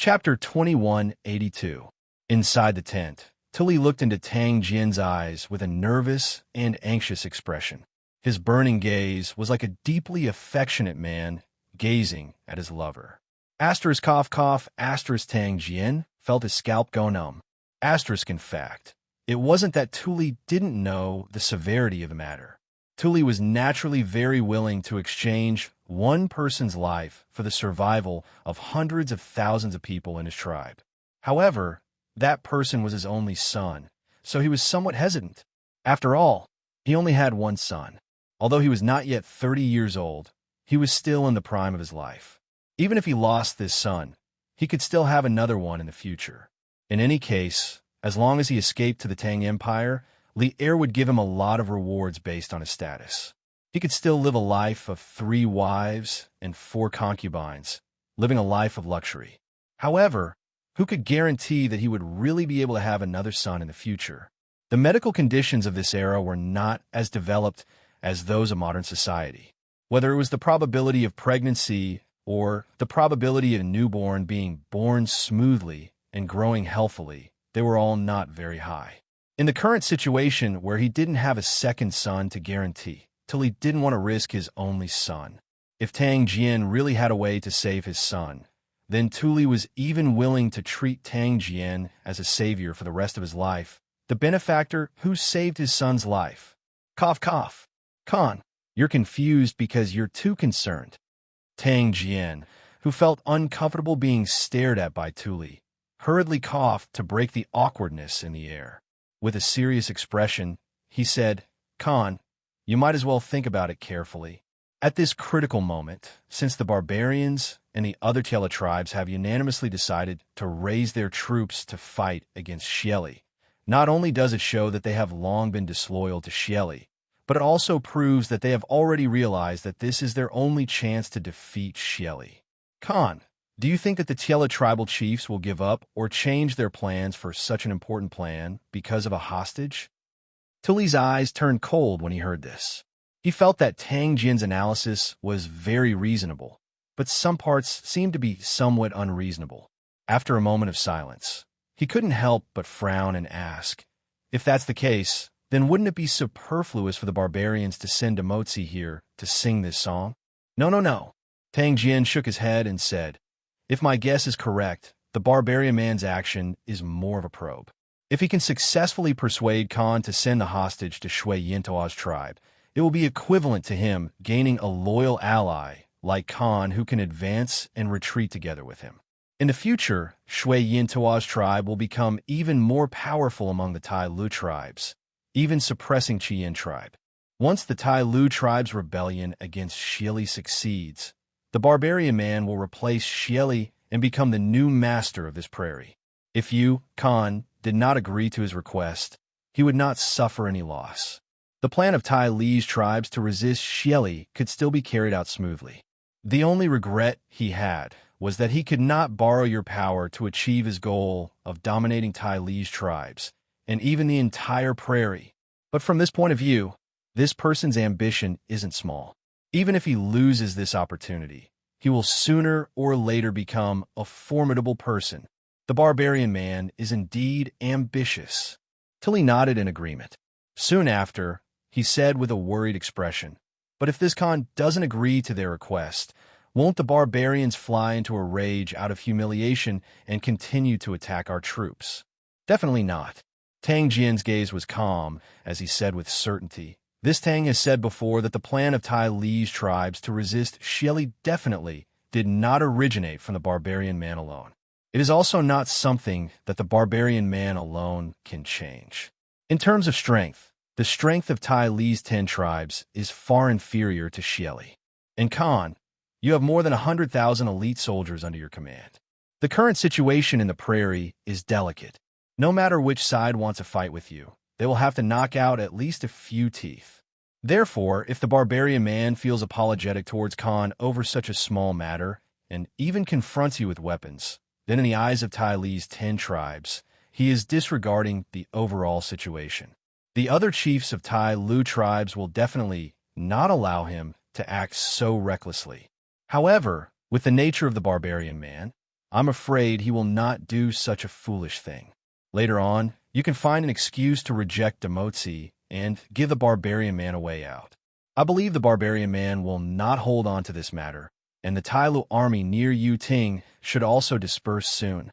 Chapter 2182. Inside the tent, Tilly looked into Tang Jian's eyes with a nervous and anxious expression. His burning gaze was like a deeply affectionate man gazing at his lover. Asterisk cough cough, asterisk Tang Jian felt his scalp go numb. Asterisk in fact, it wasn't that Tuli didn't know the severity of the matter. Tuli was naturally very willing to exchange one person's life for the survival of hundreds of thousands of people in his tribe. However, that person was his only son, so he was somewhat hesitant. After all, he only had one son. Although he was not yet 30 years old, he was still in the prime of his life. Even if he lost this son, he could still have another one in the future. In any case, as long as he escaped to the Tang Empire, Li Er would give him a lot of rewards based on his status. He could still live a life of 3 wives and 4 concubines, living a life of luxury. However, who could guarantee that he would really be able to have another son in the future? The medical conditions of this era were not as developed as those of modern society. Whether it was the probability of pregnancy or the probability of a newborn being born smoothly and growing healthily, they were all not very high. In the current situation where he didn't have a second son to guarantee, Tilly didn't want to risk his only son. If Tang Jian really had a way to save his son, then Tuli was even willing to treat Tang Jian as a savior for the rest of his life, the benefactor who saved his son's life. Cough cough. Khan, you're confused because you're too concerned. Tang Jian, who felt uncomfortable being stared at by Tuli, hurriedly coughed to break the awkwardness in the air. With a serious expression, he said, Khan, you might as well think about it carefully. At this critical moment, since the barbarians and the other Tiela tribes have unanimously decided to raise their troops to fight against Xieli, not only does it show that they have long been disloyal to Xieli, but it also proves that they have already realized that this is their only chance to defeat Xieli. Khan, do you think that the Tiela tribal chiefs will give up or change their plans for such an important plan because of a hostage? Tuli's eyes turned cold when he heard this. He felt that Tang Jian's analysis was very reasonable, but some parts seemed to be somewhat unreasonable. After a moment of silence, he couldn't help but frown and ask, if that's the case, then wouldn't it be superfluous for the barbarians to send a Motzi here to sing this song? No. Tang Jian shook his head and said, if my guess is correct, the barbarian man's action is more of a probe. If he can successfully persuade Khan to send the hostage to Shui Yintua's tribe, it will be equivalent to him gaining a loyal ally like Khan who can advance and retreat together with him. In the future, Shui Yintua's tribe will become even more powerful among the Tai Lu tribes, even suppressing Qian tribe. Once the Tai Lu tribe's rebellion against Xieli succeeds, the barbarian man will replace Xieli and become the new master of this prairie. If you, Khan, did not agree to his request, he would not suffer any loss. The plan of Tai Li's tribes to resist Xieli could still be carried out smoothly. The only regret he had was that he could not borrow your power to achieve his goal of dominating Tai Li's tribes, and even the entire prairie. But from this point of view, this person's ambition isn't small. Even if he loses this opportunity, he will sooner or later become a formidable person. The barbarian man is indeed ambitious. Tilly nodded in agreement. Soon after, he said with a worried expression, but if this Khan doesn't agree to their request, won't the barbarians fly into a rage out of humiliation and continue to attack our troops? Definitely not. Tang Jian's gaze was calm as he said with certainty, this Tang has said before that the plan of Tai Li's tribes to resist Xieli definitely did not originate from the barbarian man alone. It is also not something that the barbarian man alone can change. In terms of strength, the strength of Tai Li's 10 tribes is far inferior to Xieli. And Khan, you have more than 100,000 elite soldiers under your command. The current situation in the prairie is delicate. No matter which side wants a fight with you, they will have to knock out at least a few teeth. Therefore, if the barbarian man feels apologetic towards Khan over such a small matter, and even confronts you with weapons, then in the eyes of Tai Li's 10 tribes, he is disregarding the overall situation. The other chiefs of Tai Lu tribes will definitely not allow him to act so recklessly. However, with the nature of the barbarian man, I'm afraid he will not do such a foolish thing. Later on, you can find an excuse to reject Demotsi and give the barbarian man a way out. I believe the barbarian man will not hold on to this matter, and the Tailu army near Yuting should also disperse soon.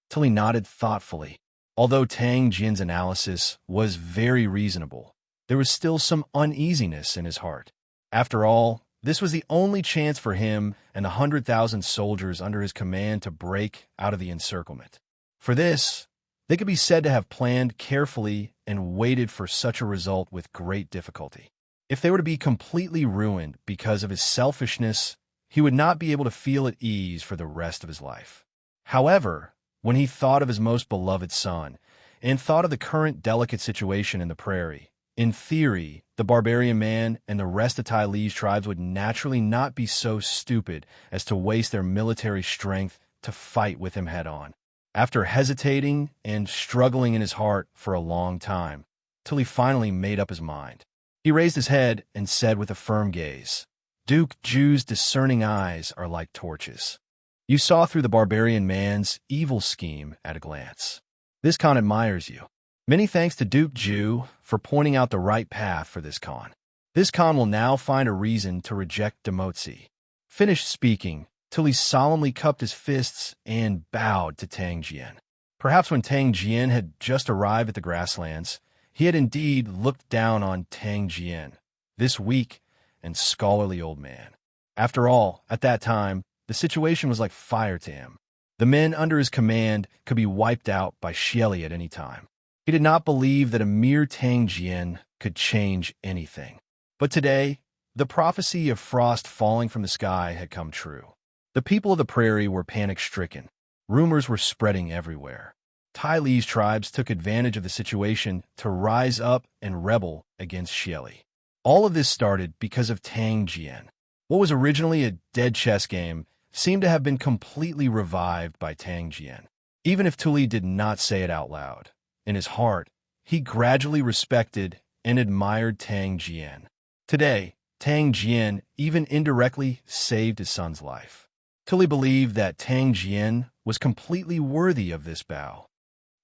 Tilly nodded thoughtfully. Although Tang Jian's analysis was very reasonable, there was still some uneasiness in his heart. After all, this was the only chance for him and the 100,000 soldiers under his command to break out of the encirclement. For this, they could be said to have planned carefully and waited for such a result with great difficulty. If they were to be completely ruined because of his selfishness, he would not be able to feel at ease for the rest of his life. However, when he thought of his most beloved son and thought of the current delicate situation in the prairie, in theory, the barbarian man and the rest of Tai Li's tribes would naturally not be so stupid as to waste their military strength to fight with him head-on. After hesitating and struggling in his heart for a long time, till he finally made up his mind, he raised his head and said with a firm gaze, "Duke Ju's discerning eyes are like torches. You saw through the barbarian man's evil scheme at a glance. This Khan admires you. Many thanks to Duke Ju for pointing out the right path for this Khan. This Khan will now find a reason to reject Demotsi." Finished speaking, Tilly solemnly cupped his fists and bowed to Tang Jian. Perhaps when Tang Jian had just arrived at the grasslands, he had indeed looked down on Tang Jian, this weak and scholarly old man. After all, at that time, the situation was like fire to him. The men under his command could be wiped out by Xieli at any time. He did not believe that a mere Tang Jian could change anything. But today, the prophecy of frost falling from the sky had come true. The people of the prairie were panic-stricken. Rumors were spreading everywhere. Tai Li's tribes took advantage of the situation to rise up and rebel against Xieli. All of this started because of Tang Jian. What was originally a dead chess game seemed to have been completely revived by Tang Jian. Even if Tuli did not say it out loud, in his heart, he gradually respected and admired Tang Jian. Today, Tang Jian even indirectly saved his son's life. Tuli believed that Tang Jian was completely worthy of this bow.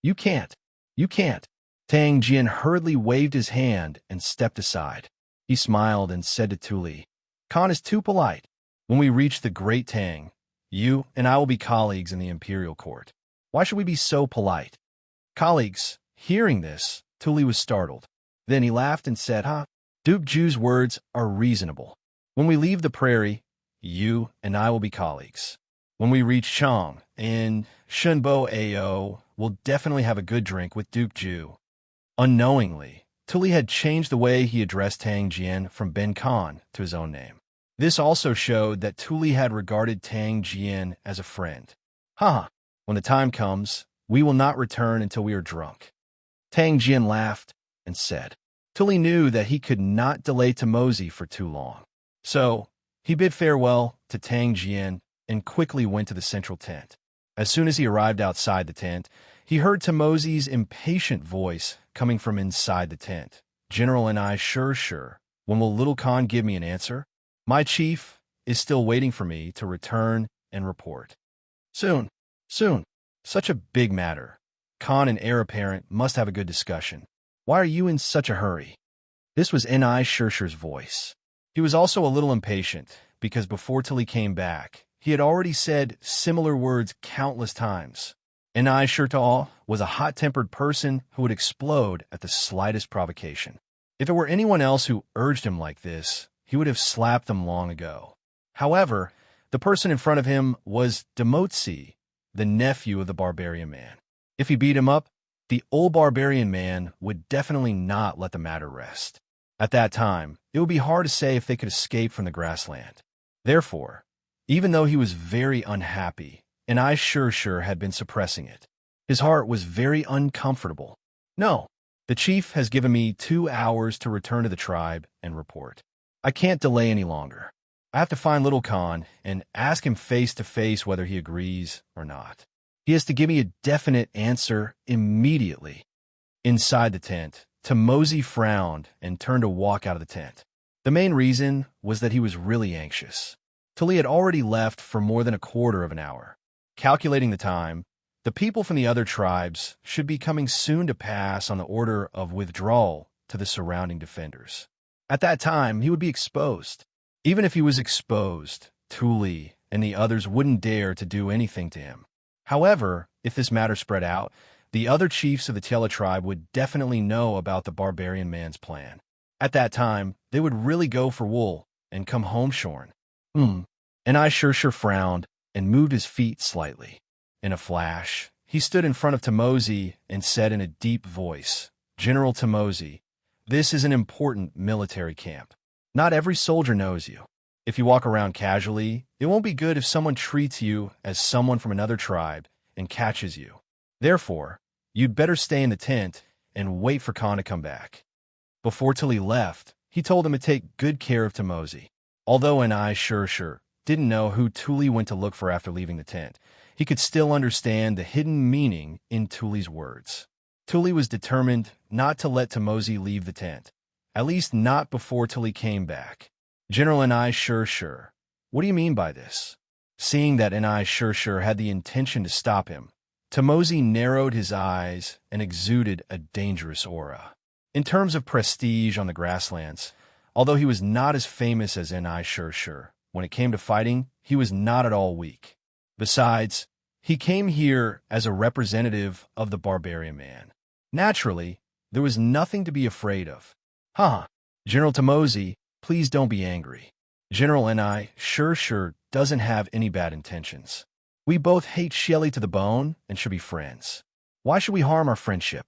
You can't. Tang Jian hurriedly waved his hand and stepped aside. He smiled and said to Tuli, "Khan is too polite. When we reach the Great Tang, you and I will be colleagues in the imperial court. Why should we be so polite?" Colleagues, hearing this, Tuli was startled. Then he laughed and said, Duke Ju's words are reasonable. When we leave the prairie, you and I will be colleagues. When we reach Chang and Shunbo Ao, we'll definitely have a good drink with Duke Ju." Unknowingly, Tuli had changed the way he addressed Tang Jian from Ben Khan to his own name. This also showed that Tuli had regarded Tang Jian as a friend. When the time comes, we will not return until we are drunk." Tang Jian laughed and said. Tuli knew that he could not delay Tomozi for too long. So, he bid farewell to Tang Jian and quickly went to the central tent. As soon as he arrived outside the tent, he heard Tomozi's impatient voice coming from inside the tent. "General and I sure. When will Little Khan give me an answer? My chief is still waiting for me to return and report." Soon. Such a big matter. Khan and heir apparent must have a good discussion. Why are you in such a hurry? This was Ni Shirshir's voice. He was also a little impatient, because before till he came back, he had already said similar words countless times. Ni Shirta was a hot-tempered person who would explode at the slightest provocation. If it were anyone else who urged him like this, he would have slapped them long ago. However, the person in front of him was Demotsi, the nephew of the barbarian man. If he beat him up, the old barbarian man would definitely not let the matter rest. At that time, it would be hard to say if they could escape from the grassland. Therefore, even though he was very unhappy, and I sure had been suppressing it, his heart was very uncomfortable. No, the chief has given me 2 hours to return to the tribe and report. I can't delay any longer. I have to find Little Khan and ask him face to face whether he agrees or not. He has to give me a definite answer immediately. Inside the tent, Tomozi frowned and turned to walk out of the tent. The main reason was that he was really anxious. Tuli had already left for more than a quarter of an hour. Calculating the time, the people from the other tribes should be coming soon to pass on the order of withdrawal to the surrounding defenders. At that time, he would be exposed. Even if he was exposed, Tuli and the others wouldn't dare to do anything to him. However, if this matter spread out, the other chiefs of the Tiela tribe would definitely know about the barbarian man's plan. At that time, they would really go for wool and come home shorn. And I sure frowned and moved his feet slightly. In a flash, he stood in front of Tamosi and said in a deep voice, "General Tamosi, this is an important military camp. Not every soldier knows you. If you walk around casually, it won't be good if someone treats you as someone from another tribe and catches you. Therefore, you'd better stay in the tent and wait for Khan to come back." Before Tuli left, he told him to take good care of Tamosi. Although an I sure didn't know who Tuli went to look for after leaving the tent, he could still understand the hidden meaning in Tuli's words. Tuli was determined not to let Tamosi leave the tent, at least not before Tuli came back. General Anai sure. What do you mean by this? Seeing that Anai sure had the intention to stop him, Tamosi narrowed his eyes and exuded a dangerous aura. In terms of prestige on the grasslands, although he was not as famous as Anai sure, when it came to fighting, he was not at all weak. Besides, he came here as a representative of the barbarian man. Naturally, there was nothing to be afraid of. General Tamosi, please don't be angry. General Anai sure doesn't have any bad intentions. We both hate Shelly to the bone and should be friends. Why should we harm our friendship?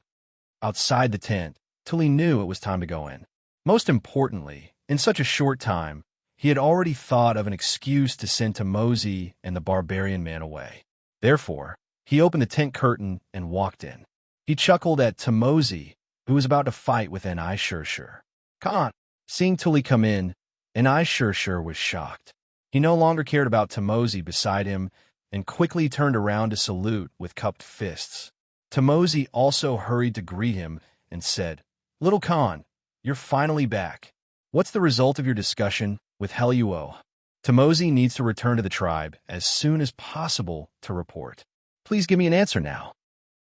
Outside the tent, Tuli knew it was time to go in. Most importantly, in such a short time, he had already thought of an excuse to send Tamosi and the barbarian man away. Therefore, he opened the tent curtain and walked in. He chuckled at Tamosi, who was about to fight with Anai sure. Khan, seeing Tuli come in, Anai sure was shocked. He no longer cared about Tamosi beside him and quickly turned around to salute with cupped fists. Tamosi also hurried to greet him and said, "Little Khan, you're finally back. What's the result of your discussion with Heluo?" Tamosi needs to return to the tribe as soon as possible to report. Please give me an answer now.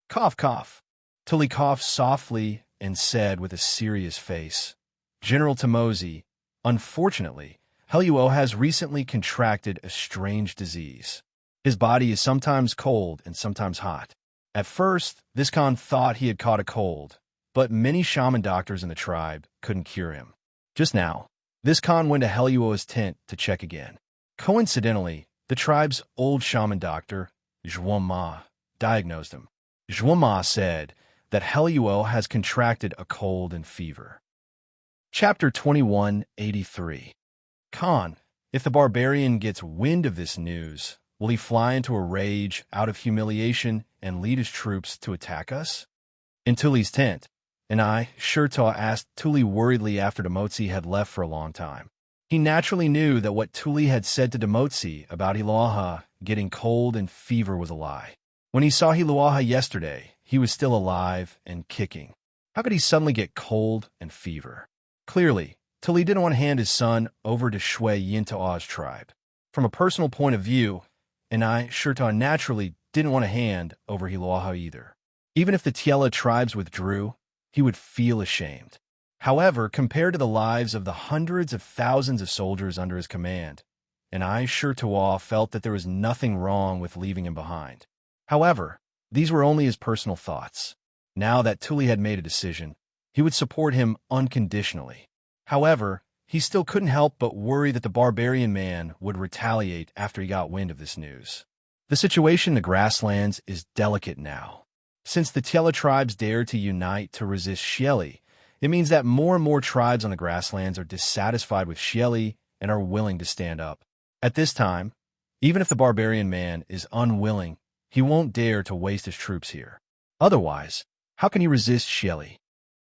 Cough. Tuli coughed softly and said with a serious face, "General Tamosi, unfortunately, Heluo has recently contracted a strange disease. His body is sometimes cold and sometimes hot. At first, this Khan thought he had caught a cold, but many shaman doctors in the tribe couldn't cure him. Just now, this Khan went to Heluo's tent to check again. Coincidentally, the tribe's old shaman doctor, Zhuoma, diagnosed him. Zhuoma said that Heluo has contracted a cold and fever." Chapter 2183. Khan, if the barbarian gets wind of this news, will he fly into a rage out of humiliation and lead his troops to attack us? In Tuli's tent, and I, Shurta asked Tuli worriedly after Demotsi had left for a long time. He naturally knew that what Tuli had said to Demotsi about Hiluaha getting cold and fever was a lie. When he saw Hiluaha yesterday, he was still alive and kicking. How could he suddenly get cold and fever? Clearly, Tuli didn't want to hand his son over to Shui Yintao's tribe. From a personal point of view, and I, Shurta, naturally didn't want to hand over Hiluaha either. Even if the Tiela tribes withdrew, he would feel ashamed. However, compared to the lives of the hundreds of thousands of soldiers under his command, and I, Shurta, felt that there was nothing wrong with leaving him behind. However, these were only his personal thoughts. Now that Tuli had made a decision, he would support him unconditionally. However, he still couldn't help but worry that the barbarian man would retaliate after he got wind of this news. The situation in the grasslands is delicate now. Since the Tiela tribes dared to unite to resist Shelly, it means that more and more tribes on the grasslands are dissatisfied with Shelly and are willing to stand up. At this time, even if the barbarian man is unwilling, he won't dare to waste his troops here. Otherwise, how can he resist Shelly?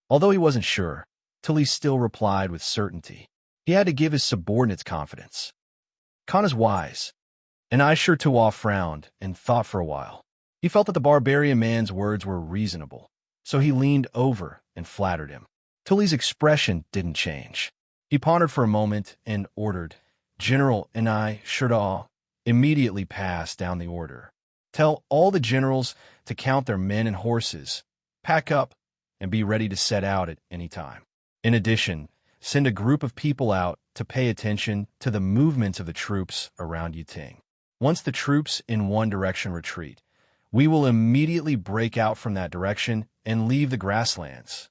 Although he wasn't sure, Tuli still replied with certainty. He had to give his subordinates confidence. Khan is wise. And I Shurta frowned and thought for a while. He felt that the barbarian man's words were reasonable, so he leaned over and flattered him. Tuli's expression didn't change. He pondered for a moment and ordered, "General and I Shurta," immediately passed down the order. Tell all the generals to count their men and horses, pack up, and be ready to set out at any time. In addition, send a group of people out to pay attention to the movements of the troops around Yuting. Once the troops in one direction retreat, we will immediately break out from that direction and leave the grasslands.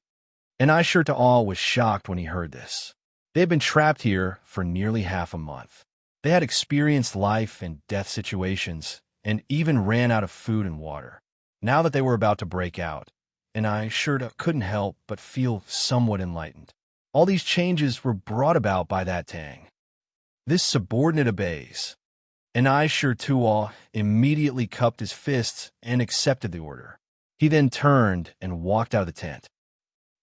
And Aishur was shocked when he heard this. They had been trapped here for nearly half a month. They had experienced life and death situations and even ran out of food and water. Now that they were about to break out, and Aishur couldn't help but feel somewhat enlightened. All these changes were brought about by that Tang. This subordinate obeys. And Aishur immediately cupped his fists and accepted the order. He then turned and walked out of the tent.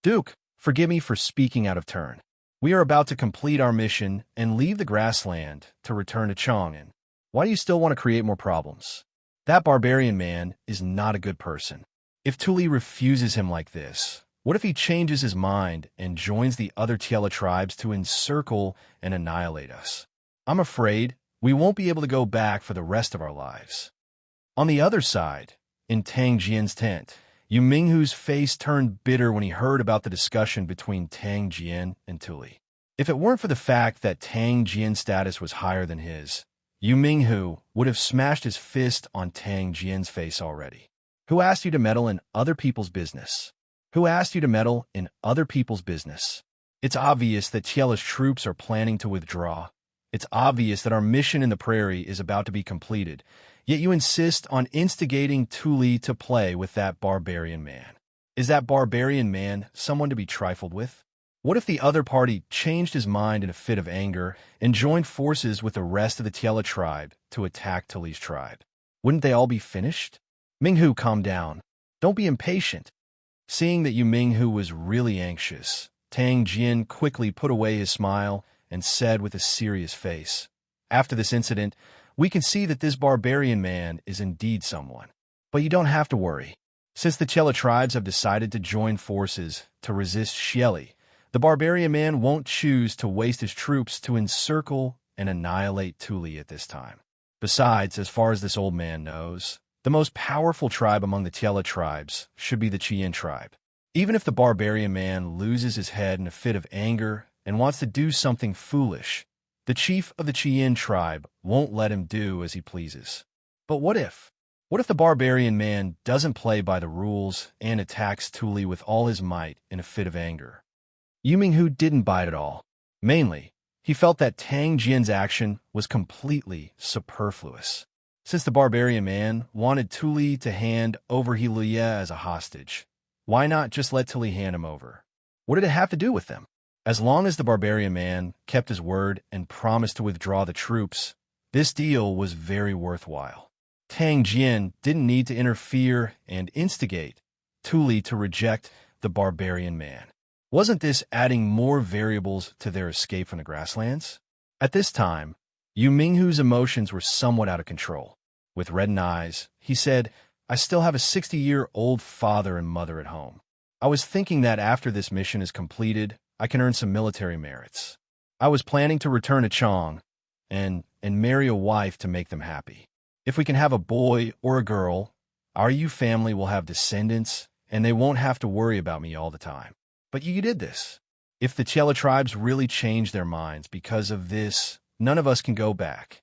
Duke, forgive me for speaking out of turn. We are about to complete our mission and leave the grassland to return to Chang'an. Why do you still want to create more problems? That barbarian man is not a good person. If Tuli refuses him like this, what if he changes his mind and joins the other Tiela tribes to encircle and annihilate us? I'm afraid we won't be able to go back for the rest of our lives. On the other side, in Tang Jian's tent, Yu Minghu's face turned bitter when he heard about the discussion between Tang Jian and Tuli. If it weren't for the fact that Tang Jian's status was higher than his, Yu Minghu would have smashed his fist on Tang Jian's face already. Who asked you to meddle in other people's business? Who asked you to meddle in other people's business? It's obvious that Tiela's troops are planning to withdraw. It's obvious that our mission in the prairie is about to be completed, yet you insist on instigating Tuli to play with that barbarian man. Is that barbarian man someone to be trifled with? What if the other party changed his mind in a fit of anger and joined forces with the rest of the Tiela tribe to attack Tuli's tribe? Wouldn't they all be finished? Minghu, calm down. Don't be impatient. Seeing that Yu Minghu was really anxious, Tang Jian quickly put away his smile and said with a serious face, "After this incident, we can see that this barbarian man is indeed someone. But you don't have to worry. Since the Tiela tribes have decided to join forces to resist Xieli, the barbarian man won't choose to waste his troops to encircle and annihilate Tuli at this time. Besides, as far as this old man knows, the most powerful tribe among the Tiela tribes should be the Qian tribe. Even if the barbarian man loses his head in a fit of anger and wants to do something foolish, the chief of the Qian tribe won't let him do as he pleases. But what if? What if the barbarian man doesn't play by the rules and attacks Tuli with all his might in a fit of anger?" Yu Minghu didn't bite at all. Mainly, he felt that Tang Jian's action was completely superfluous. Since the barbarian man wanted Tuli to hand over Hiluye as a hostage, why not just let Tuli hand him over? What did it have to do with them? As long as the barbarian man kept his word and promised to withdraw the troops, this deal was very worthwhile. Tang Jian didn't need to interfere and instigate Tuli to reject the barbarian man. Wasn't this adding more variables to their escape from the grasslands? At this time, Yu Minghu's emotions were somewhat out of control. With reddened eyes, he said, "I still have a 60-year-old father and mother at home. I was thinking that after this mission is completed, I can earn some military merits. I was planning to return to Chang and marry a wife to make them happy. If we can have a boy or a girl, our Yu family will have descendants and they won't have to worry about me all the time. But you did this. If the Tiela tribes really changed their minds because of this, none of us can go back."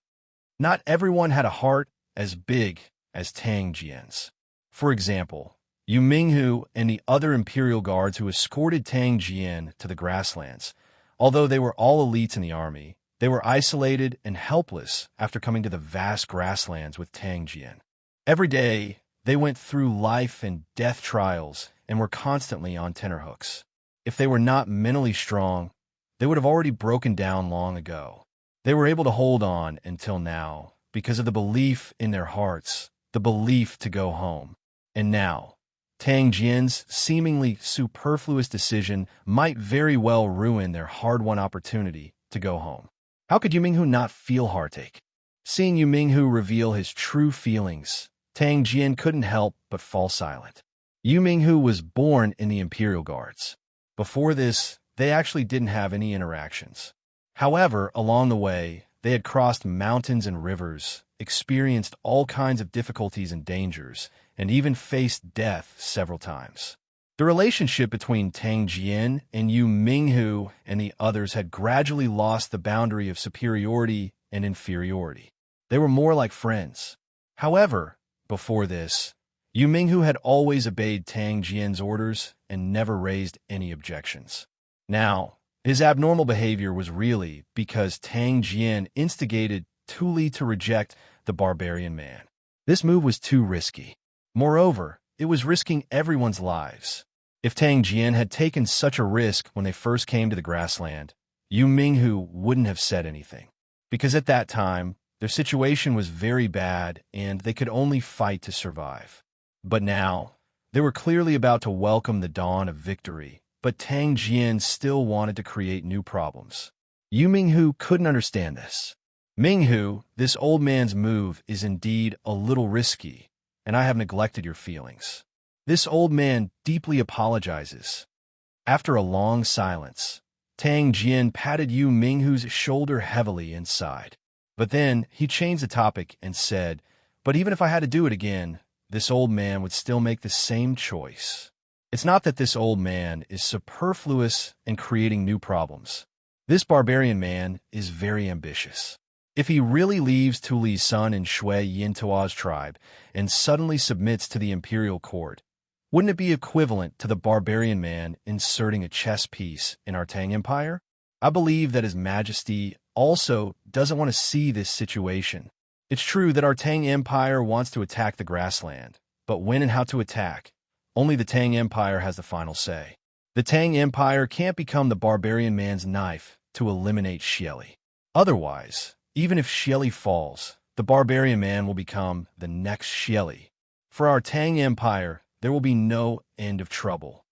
Not everyone had a heart as big as Tang Jian's. For example, Yu Minghu and the other imperial guards who escorted Tang Jian to the grasslands, although they were all elites in the army, they were isolated and helpless after coming to the vast grasslands with Tang Jian. Every day, they went through life and death trials and were constantly on tenterhooks. If they were not mentally strong, they would have already broken down long ago. They were able to hold on until now because of the belief in their hearts, the belief to go home. And now, Tang Jian's seemingly superfluous decision might very well ruin their hard-won opportunity to go home. How could Yu Minghu not feel heartache? Seeing Yu Minghu reveal his true feelings, Tang Jian couldn't help but fall silent. Yu Minghu was born in the Imperial Guards. Before this, they actually didn't have any interactions. However, along the way, They had crossed mountains and rivers, experienced all kinds of difficulties and dangers, and even faced death several times. The relationship between Tang Jian and Yu Minghu and the others had gradually lost the boundary of superiority and inferiority. They were more like friends. However, before this, Yu Minghu had always obeyed Tang Jian's orders and never raised any objections. Now, his abnormal behavior was really because Tang Jian instigated Tuli to reject the barbarian man. This move was too risky. Moreover, it was risking everyone's lives. If Tang Jian had taken such a risk when they first came to the grassland, Yu Minghu wouldn't have said anything, because at that time, their situation was very bad and they could only fight to survive. But now, they were clearly about to welcome the dawn of victory, but Tang Jian still wanted to create new problems. Yu Minghu couldn't understand this. Minghu, this old man's move is indeed a little risky, and I have neglected your feelings. This old man deeply apologizes. After a long silence, Tang Jian patted Yu Minghu's shoulder heavily and sighed. But then he changed the topic and said, "But even if I had to do it again, this old man would still make the same choice. It's not that this old man is superfluous and creating new problems. This barbarian man is very ambitious. If he really leaves Tuli's son in Shui Yintua's tribe and suddenly submits to the imperial court, wouldn't it be equivalent to the barbarian man inserting a chess piece in our Tang Empire? I believe that His Majesty also doesn't want to see this situation. It's true that our Tang Empire wants to attack the grassland, but when and how to attack, only the Tang Empire has the final say. The Tang Empire can't become the barbarian man's knife to eliminate Xieli. Otherwise, even if Xieli falls, the barbarian man will become the next Xieli. For our Tang Empire, there will be no end of trouble."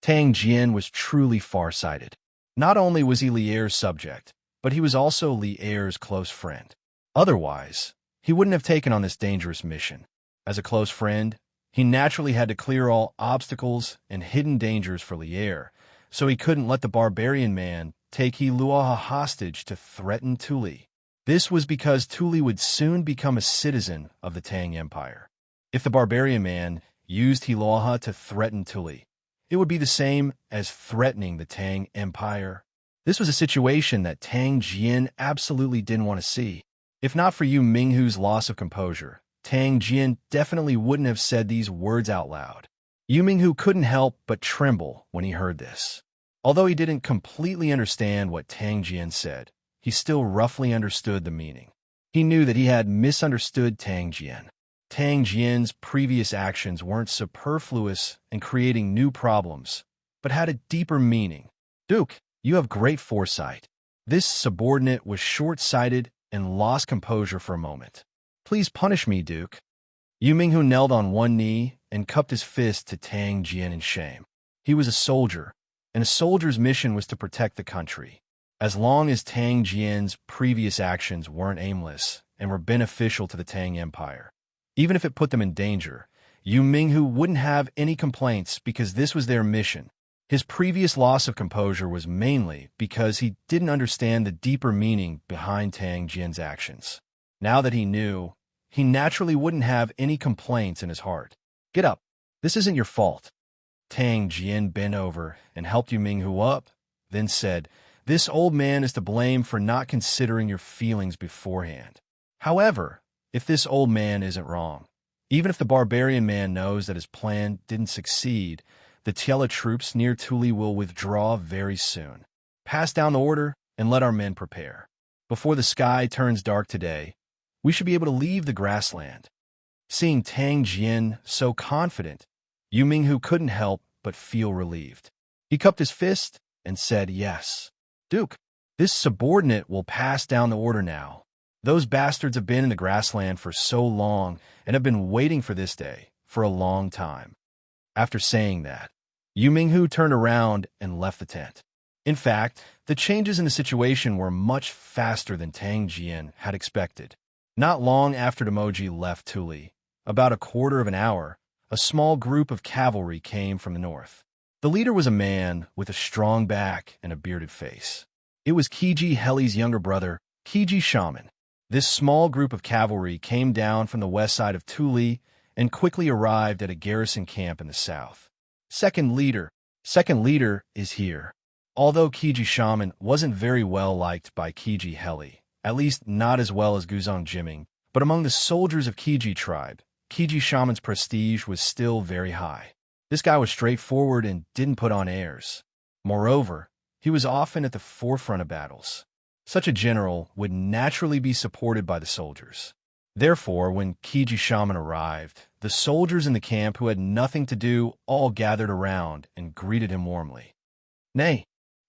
Tang Jian was truly far-sighted. Not only was he Li Er's subject, but he was also Li Er's close friend. Otherwise, he wouldn't have taken on this dangerous mission. As a close friend, he naturally had to clear all obstacles and hidden dangers for Li Er, so he couldn't let the barbarian man take He Luoha hostage to threaten Tuli. This was because Tuli would soon become a citizen of the Tang Empire. If the barbarian man used He Luoha to threaten Tuli, it would be the same as threatening the Tang Empire. This was a situation that Tang Jian absolutely didn't want to see. If not for Yu Minghu's loss of composure, Tang Jian definitely wouldn't have said these words out loud. Yu Minghu couldn't help but tremble when he heard this. Although he didn't completely understand what Tang Jian said, he still roughly understood the meaning. He knew that he had misunderstood Tang Jian. Tang Jian's previous actions weren't superfluous and creating new problems, but had a deeper meaning. "Duke, you have great foresight." This subordinate was short-sighted and lost composure for a moment. "Please punish me, Duke." Yu Minghu knelt on one knee and cupped his fist to Tang Jian in shame. He was a soldier, and a soldier's mission was to protect the country. As long as Tang Jian's previous actions weren't aimless and were beneficial to the Tang Empire, even if it put them in danger, Yu Minghu wouldn't have any complaints because this was their mission. His previous loss of composure was mainly because he didn't understand the deeper meaning behind Tang Jian's actions. Now that he knew, he naturally wouldn't have any complaints in his heart. "Get up. This isn't your fault." Tang Jian bent over and helped Yu Minghu up, then said, "This old man is to blame for not considering your feelings beforehand. However, if this old man isn't wrong, even if the barbarian man knows that his plan didn't succeed, the Tiela troops near Tuli will withdraw very soon. Pass down the order and let our men prepare. Before the sky turns dark today, we should be able to leave the grassland." Seeing Tang Jian so confident, Yu Minghu couldn't help but feel relieved. He cupped his fist and said, "Yes, Duke, this subordinate will pass down the order now. Those bastards have been in the grassland for so long and have been waiting for this day for a long time." After saying that, Yu Minghu turned around and left the tent. In fact, the changes in the situation were much faster than Tang Jian had expected. Not long after Demoji left Tuli, about a quarter of an hour, a small group of cavalry came from the north. The leader was a man with a strong back and a bearded face. It was Kiji Heli's younger brother, Kiji Shaman. This small group of cavalry came down from the west side of Tule and quickly arrived at a garrison camp in the south. Second leader is here. Although Kiji Shaman wasn't very well liked by Kiji Heli, at least not as well as Guzong Jiming, but among the soldiers of Kiji tribe, Kiji Shaman's prestige was still very high. This guy was straightforward and didn't put on airs. Moreover, he was often at the forefront of battles. Such a general would naturally be supported by the soldiers. Therefore, when Kiji Shaman arrived, the soldiers in the camp who had nothing to do all gathered around and greeted him warmly. Nay,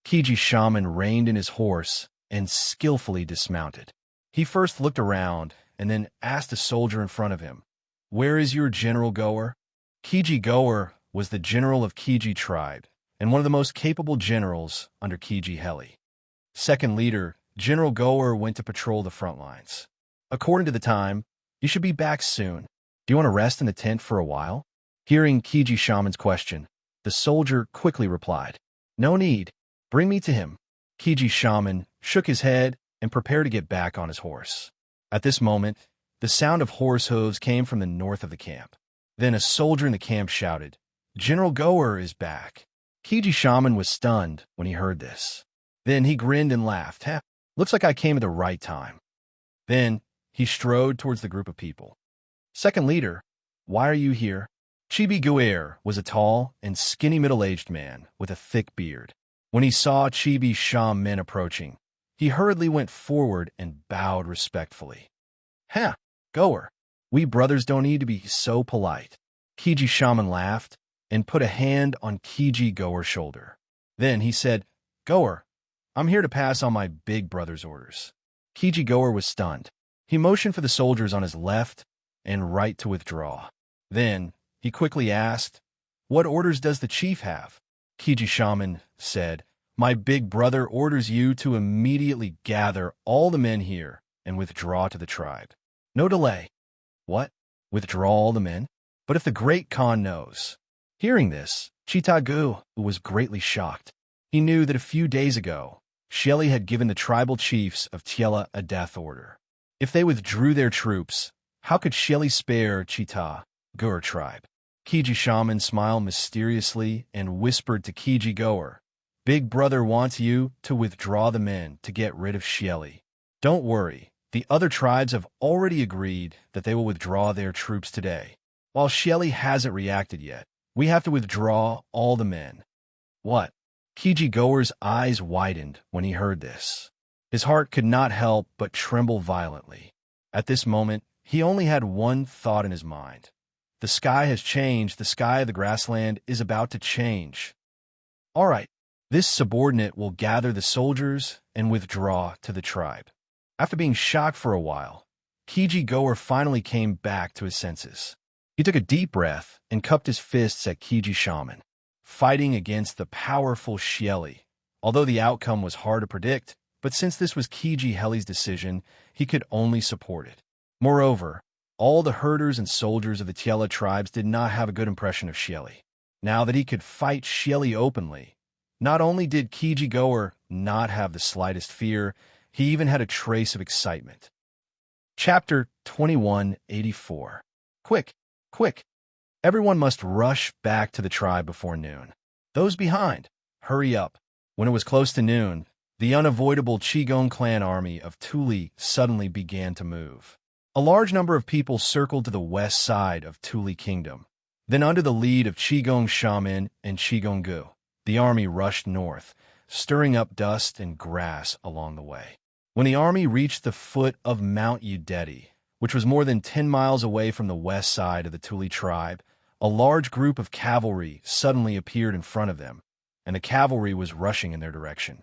Kiji Shaman reined in his horse and skillfully dismounted. He first looked around and then asked a soldier in front of him, "Where is your General Goer?" Kiji Goer was the general of Kiji tribe and one of the most capable generals under Kiji Heli. Second leader, General Goer went to patrol the front lines. According to the time, you should be back soon. Do you want to rest in the tent for a while? Hearing Kiji Shaman's question, the soldier quickly replied, "No need. Bring me to him." Kiji Shaman shook his head and prepared to get back on his horse. At this moment, the sound of horse hooves came from the north of the camp. Then a soldier in the camp shouted, "General Goer is back." Kiji Shaman was stunned when he heard this. Then he grinned and laughed. Looks like I came at the right time. Then he strode towards the group of people. Second leader, why are you here? Chibi Guer was a tall and skinny middle-aged man with a thick beard. When he saw Chibi Sham men approaching, he hurriedly went forward and bowed respectfully. Goer, we brothers don't need to be so polite. Kiji Shaman laughed and put a hand on Kiji Goer's shoulder. Then he said, "Goer, I'm here to pass on my big brother's orders." Kiji Goer was stunned. He motioned for the soldiers on his left and right to withdraw. Then he quickly asked, "What orders does the chief have?" Kiji Shaman said, "My big brother orders you to immediately gather all the men here and withdraw to the tribe. No delay." "What? Withdraw all the men? But if the great Khan knows?" Hearing this, Chitagu was greatly shocked. He knew that a few days ago, Shelley had given the tribal chiefs of Tiela a death order. If they withdrew their troops, how could Shelley spare Chitagu tribe? Kiji Shaman smiled mysteriously and whispered to Kiji Goer, "Big brother wants you to withdraw the men to get rid of Shelley. Don't worry, the other tribes have already agreed that they will withdraw their troops today. While Shelley hasn't reacted yet, we have to withdraw all the men." What? Kiji Goer's eyes widened when he heard this. His heart could not help but tremble violently. At this moment, he only had one thought in his mind. The sky has changed. The sky of the grassland is about to change. All right, this subordinate will gather the soldiers and withdraw to the tribe. After being shocked for a while, Kiji Goer finally came back to his senses. He took a deep breath and cupped his fists at Kiji Shaman, fighting against the powerful Shelley. Although the outcome was hard to predict, but since this was Kiji Heli's decision, he could only support it. Moreover, all the herders and soldiers of the Tiela tribes did not have a good impression of Shelley. Now that he could fight Shelley openly, not only did Kiji Goer not have the slightest fear, he even had a trace of excitement. Chapter 2184. Quick! Everyone must rush back to the tribe before noon. Those behind, hurry up. When it was close to noon, the unavoidable Qigong clan army of Tule suddenly began to move. A large number of people circled to the west side of Tule Kingdom. Then under the lead of Qigong Shaman and Qigong Gu, the army rushed north, stirring up dust and grass along the way. When the army reached the foot of Mount Udeti, which was more than 10 miles away from the west side of the Tule tribe, a large group of cavalry suddenly appeared in front of them, and the cavalry was rushing in their direction.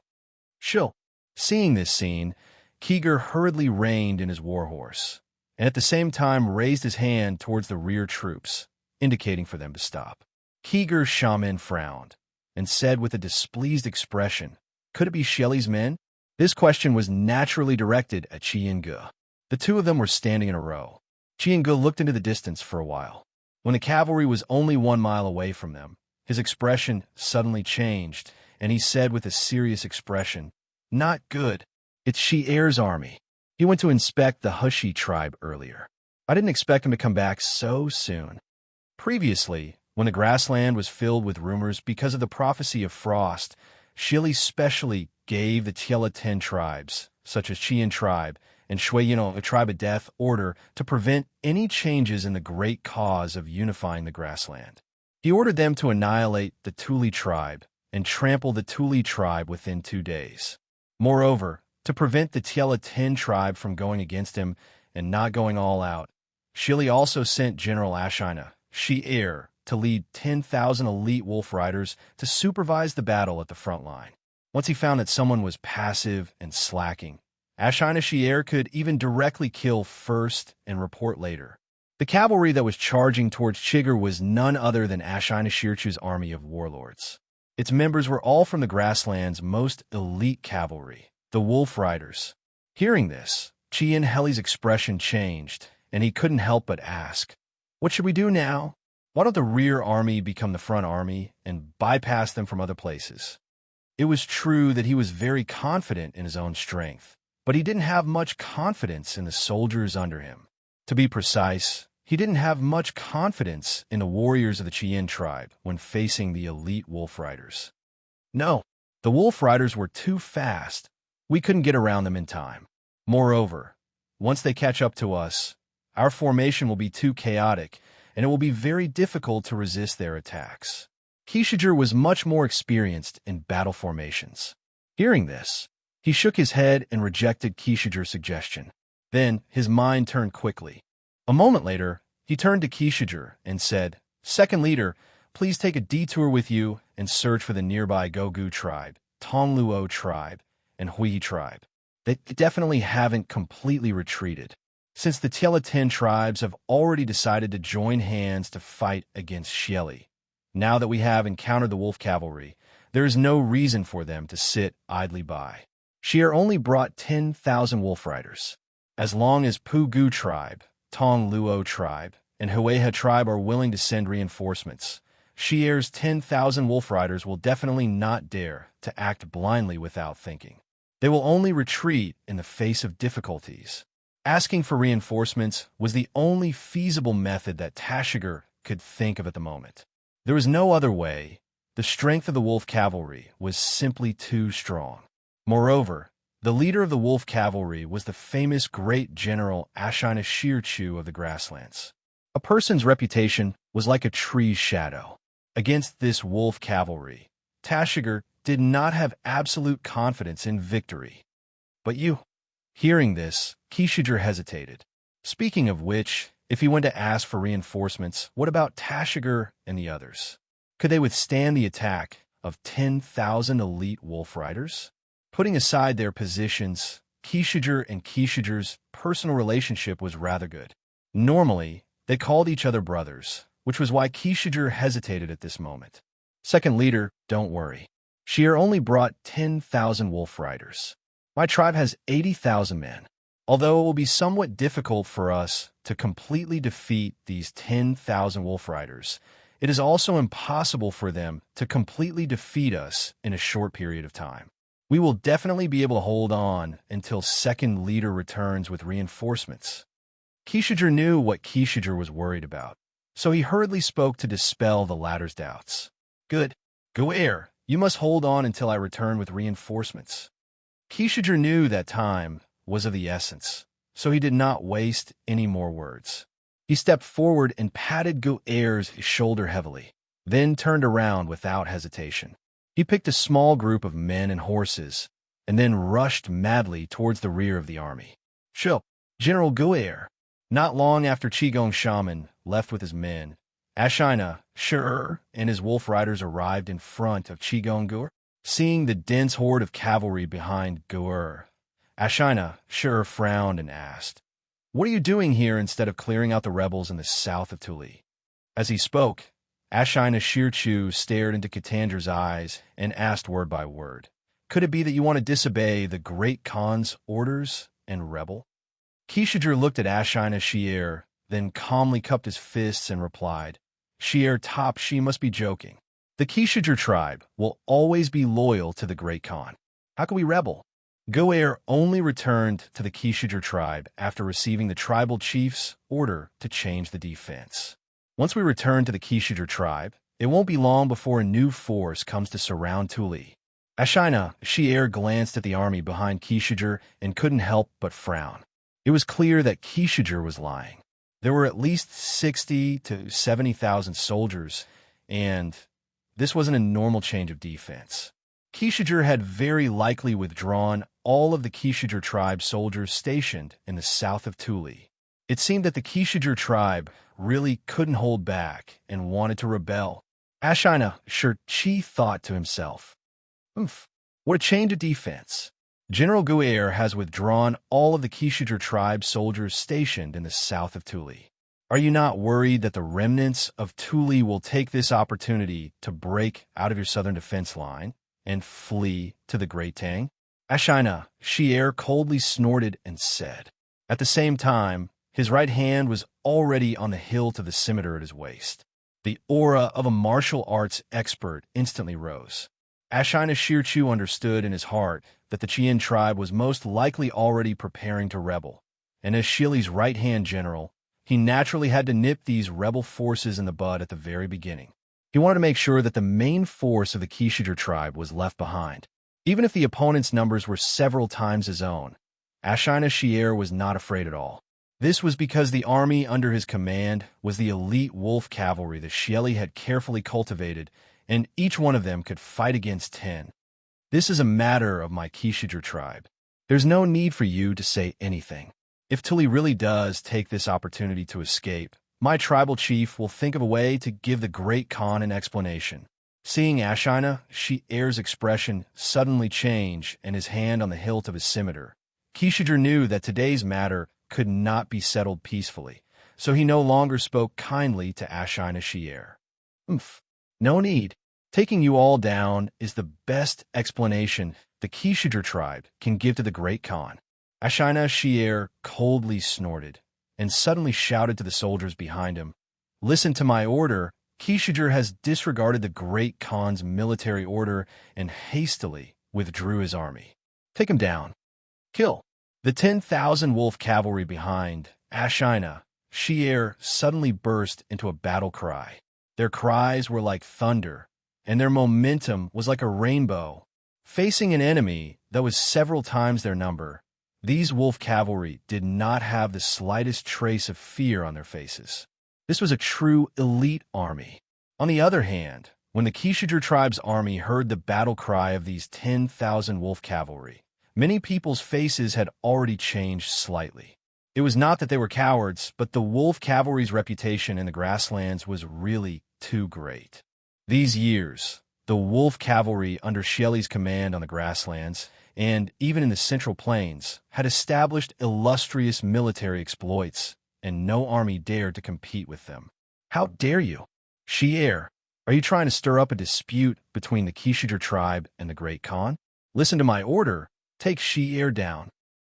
Seeing this scene, Kiger hurriedly reined in his warhorse, and at the same time raised his hand towards the rear troops, indicating for them to stop. Kiger Shaman frowned, and said with a displeased expression, "Could it be Shelley's men?" This question was naturally directed at Xianxia. The two of them were standing in a row. Xianxia looked into the distance for a while. When the cavalry was only 1 mile away from them, his expression suddenly changed, and he said with a serious expression, "Not good. It's Shi Er's army." He went to inspect the Hushi tribe earlier. I didn't expect him to come back so soon. Previously, when the grassland was filled with rumors because of the prophecy of frost, Shili specially gave the Tiela 10 tribes, such as Qian tribe and Shuiyino, a tribe of death, order to prevent any changes in the great cause of unifying the grassland. He ordered them to annihilate the Tuli tribe and trample the Tuli tribe within 2 days. Moreover, to prevent the Tiela 10 tribe from going against him and not going all out, Shili also sent General Ashina, Shi-Er, to lead 10,000 elite wolf riders to supervise the battle at the front line. Once he found that someone was passive and slacking, Ashina Shi-Er could even directly kill first and report later. The cavalry that was charging towards Chigger was none other than Ashina Shirchu's army of warlords. Its members were all from the grassland's most elite cavalry, the wolf riders. Hearing this, Qian Heli's expression changed, and he couldn't help but ask, "What should we do now? Why don't the rear army become the front army and bypass them from other places?" It was true that he was very confident in his own strength, but he didn't have much confidence in the soldiers under him. To be precise, he didn't have much confidence in the warriors of the Qian tribe when facing the elite wolf riders. No, the wolf riders were too fast. We couldn't get around them in time. Moreover, once they catch up to us, our formation will be too chaotic, and it will be very difficult to resist their attacks. Kishiger was much more experienced in battle formations. Hearing this, he shook his head and rejected Kishiger's suggestion. Then his mind turned quickly. A moment later, he turned to Kishiger and said, "Second leader, please take a detour with you and search for the nearby Gogu tribe, Tongluo tribe, and Hui tribe. They definitely haven't completely retreated, since the Tiela 10 tribes have already decided to join hands to fight against Xieli. Now that we have encountered the wolf cavalry, there is no reason for them to sit idly by." Xier only brought 10,000 wolf riders. As long as Pugu tribe, Tong Luo tribe, and Hueha tribe are willing to send reinforcements, Xier's 10,000 wolf riders will definitely not dare to act blindly without thinking. They will only retreat in the face of difficulties. Asking for reinforcements was the only feasible method that Tashiger could think of at the moment. There was no other way. The strength of the wolf cavalry was simply too strong. Moreover, the leader of the wolf cavalry was the famous great general Ashina Shirchu of the grasslands. A person's reputation was like a tree's shadow. Against this wolf cavalry, Tashiger did not have absolute confidence in victory. But you... Hearing this, Kishiger hesitated. Speaking of which, if he went to ask for reinforcements, what about Tashiger and the others? Could they withstand the attack of 10,000 elite wolf riders? Putting aside their positions, Kishiger and Kishiger's personal relationship was rather good. Normally, they called each other brothers, which was why Kishiger hesitated at this moment. Second leader, don't worry. Xier only brought 10,000 wolf riders. My tribe has 80,000 men. Although it will be somewhat difficult for us to completely defeat these 10,000 wolf riders, it is also impossible for them to completely defeat us in a short period of time. We will definitely be able to hold on until second leader returns with reinforcements. Kishiger knew what Kishiger was worried about, so he hurriedly spoke to dispel the latter's doubts. Good. Guer, you must hold on until I return with reinforcements. Kishiger knew that time was of the essence, so he did not waste any more words. He stepped forward and patted Guer's shoulder heavily, then turned around without hesitation. He picked a small group of men and horses, and then rushed madly towards the rear of the army. Show, General Guer. Not long after Qigong Shaman left with his men, Ashina, Shi-Er, and his wolf riders arrived in front of Qigong Guer. Seeing the dense horde of cavalry behind Guer, Ashina, Shi-Er frowned and asked, "What are you doing here instead of clearing out the rebels in the south of Tuli?" As he spoke, Ashina Shirchu stared into Katandra's eyes and asked word by word, "Could it be that you want to disobey the Great Khan's orders and rebel?" Kishiger looked at Ashina Shi-Er, then calmly cupped his fists and replied, "Shi-Er Top, she must be joking. The Kishiger tribe will always be loyal to the Great Khan. How can we rebel? Goer only returned to the Kishijur tribe after receiving the tribal chief's order to change the defense. Once we return to the Kishijur tribe, it won't be long before a new force comes to surround Tuli. Xianxia glanced at the army behind Kishijur and couldn't help but frown. It was clear that Kishijur was lying. There were at least 60 to 70,000 soldiers, and this wasn't a normal change of defense. Kishijur had very likely withdrawn all of the Kishijur tribe soldiers stationed in the south of Tuli. It seemed that the Kishijur tribe really couldn't hold back and wanted to rebel. Xianxia thought to himself, what a change of defense. General Guer has withdrawn all of the Kishijur tribe soldiers stationed in the south of Tuli. Are you not worried that the remnants of Tuli will take this opportunity to break out of your southern defense line and flee to the Great Tang? Xianxia coldly snorted and said. At the same time, his right hand was already on the hilt of the scimitar at his waist. The aura of a martial arts expert instantly rose. Xianxia understood in his heart that the Qian tribe was most likely already preparing to rebel, and as Shili's right-hand general, he naturally had to nip these rebel forces in the bud at the very beginning. He wanted to make sure that the main force of the Kishijur tribe was left behind. Even if the opponent's numbers were several times his own, Xianxia was not afraid at all. This was because the army under his command was the elite wolf cavalry that Xieli had carefully cultivated, and each one of them could fight against 10. This is a matter of my Kishijur tribe. There's no need for you to say anything. If Tuli really does take this opportunity to escape, my tribal chief will think of a way to give the Great Khan an explanation. Seeing Xianxia's expression suddenly change and his hand on the hilt of his scimitar, Kishijur knew that today's matter could not be settled peacefully, so he no longer spoke kindly to Xianxia. No need. Taking you all down is the best explanation the Kishijur tribe can give to the Great Khan. Xianxia coldly snorted and suddenly shouted to the soldiers behind him, Listen to my order. Kishijur has disregarded the Great Khan's military order and hastily withdrew his army. Take him down. Kill. The 10,000 wolf cavalry behind Xianxia suddenly burst into a battle cry. Their cries were like thunder, and their momentum was like a rainbow. Facing an enemy that was several times their number, these wolf cavalry did not have the slightest trace of fear on their faces. This was a true elite army. On the other hand, when the Kishijur tribe's army heard the battle cry of these 10,000 wolf cavalry, many people's faces had already changed slightly. It was not that they were cowards, but the wolf cavalry's reputation in the grasslands was really too great. These years, the wolf cavalry under Xieli's command on the grasslands, and even in the Central Plains, had established illustrious military exploits, and no army dared to compete with them. How dare you? Xier, are you trying to stir up a dispute between the Kishijur tribe and the Great Khan? Listen to my order. Take Xier down.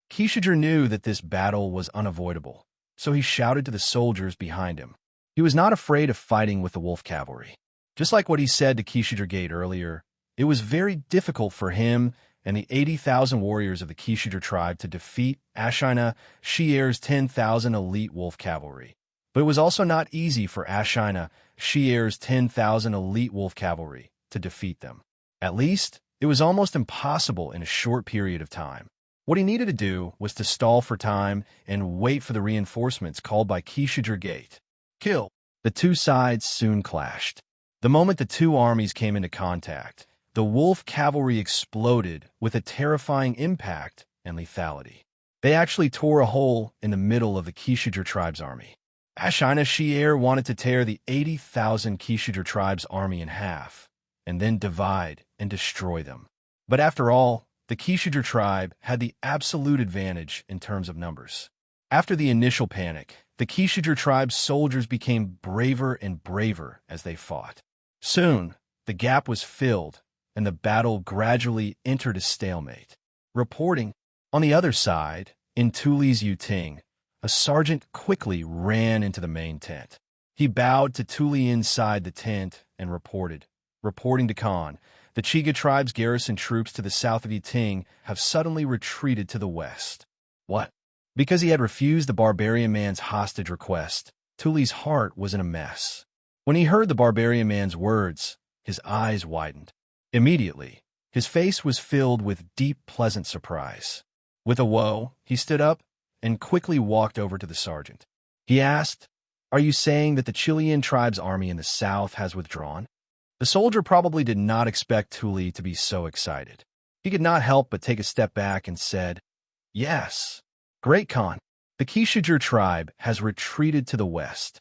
Kishijur knew that this battle was unavoidable, so he shouted to the soldiers behind him. He was not afraid of fighting with the wolf cavalry. Just like what he said to Kishijur Gate earlier, it was very difficult for him and the 80,000 warriors of the Kishijur tribe to defeat Xianxier's 10,000 elite wolf cavalry. But it was also not easy for Xianxier's 10,000 elite wolf cavalry to defeat them. At least, it was almost impossible in a short period of time. What he needed to do was to stall for time and wait for the reinforcements called by Kishijur Gate. Kill. The two sides soon clashed. The moment the two armies came into contact, the wolf cavalry exploded with a terrifying impact and lethality. They actually tore a hole in the middle of the Kishijur tribe's army. Xianxia wanted to tear the 80,000 Kishijur tribe's army in half, and then divide and destroy them. But after all, the Kishijur tribe had the absolute advantage in terms of numbers. After the initial panic, the Kishijur tribe's soldiers became braver and braver as they fought. Soon, the gap was filled, and the battle gradually entered a stalemate. Reporting, on the other side, in Tuli's Yuting, a sergeant quickly ran into the main tent. He bowed to Tuli inside the tent and reporting to Khan, The Chiga tribe's garrison troops to the south of Yiting have suddenly retreated to the west. What? Because he had refused the barbarian man's hostage request, Tuli's heart was in a mess. When he heard the barbarian man's words, his eyes widened. Immediately, his face was filled with deep, pleasant surprise. With a woe, he stood up and quickly walked over to the sergeant. He asked, "Are you saying that the Chilean tribe's army in the south has withdrawn?" The soldier probably did not expect Tuli to be so excited. He could not help but take a step back and said, "Yes, Great Khan, the Kishijur tribe has retreated to the west."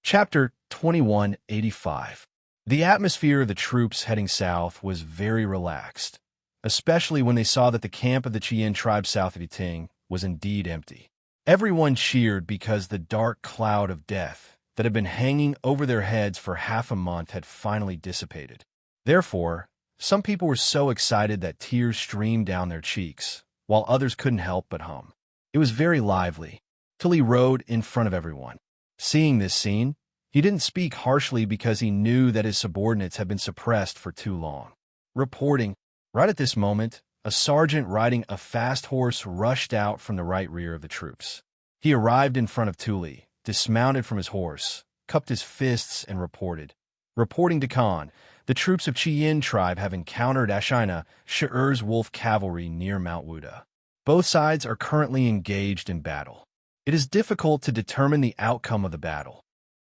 Chapter 2185. The atmosphere of the troops heading south was very relaxed, especially when they saw that the camp of the Chien tribe south of Yiting was indeed empty. Everyone cheered because the dark cloud of death that had been hanging over their heads for half a month had finally dissipated. Therefore, some people were so excited that tears streamed down their cheeks, while others couldn't help but hum. It was very lively. Tuli rode in front of everyone. Seeing this scene, he didn't speak harshly because he knew that his subordinates had been suppressed for too long. Reporting, right at this moment, a sergeant riding a fast horse rushed out from the right rear of the troops. He arrived in front of Tuli, dismounted from his horse, cupped his fists, and reported. Reporting to Khan, the troops of Chien tribe have encountered Xianxia's wolf cavalry near Mount Wuda. Both sides are currently engaged in battle. It is difficult to determine the outcome of the battle.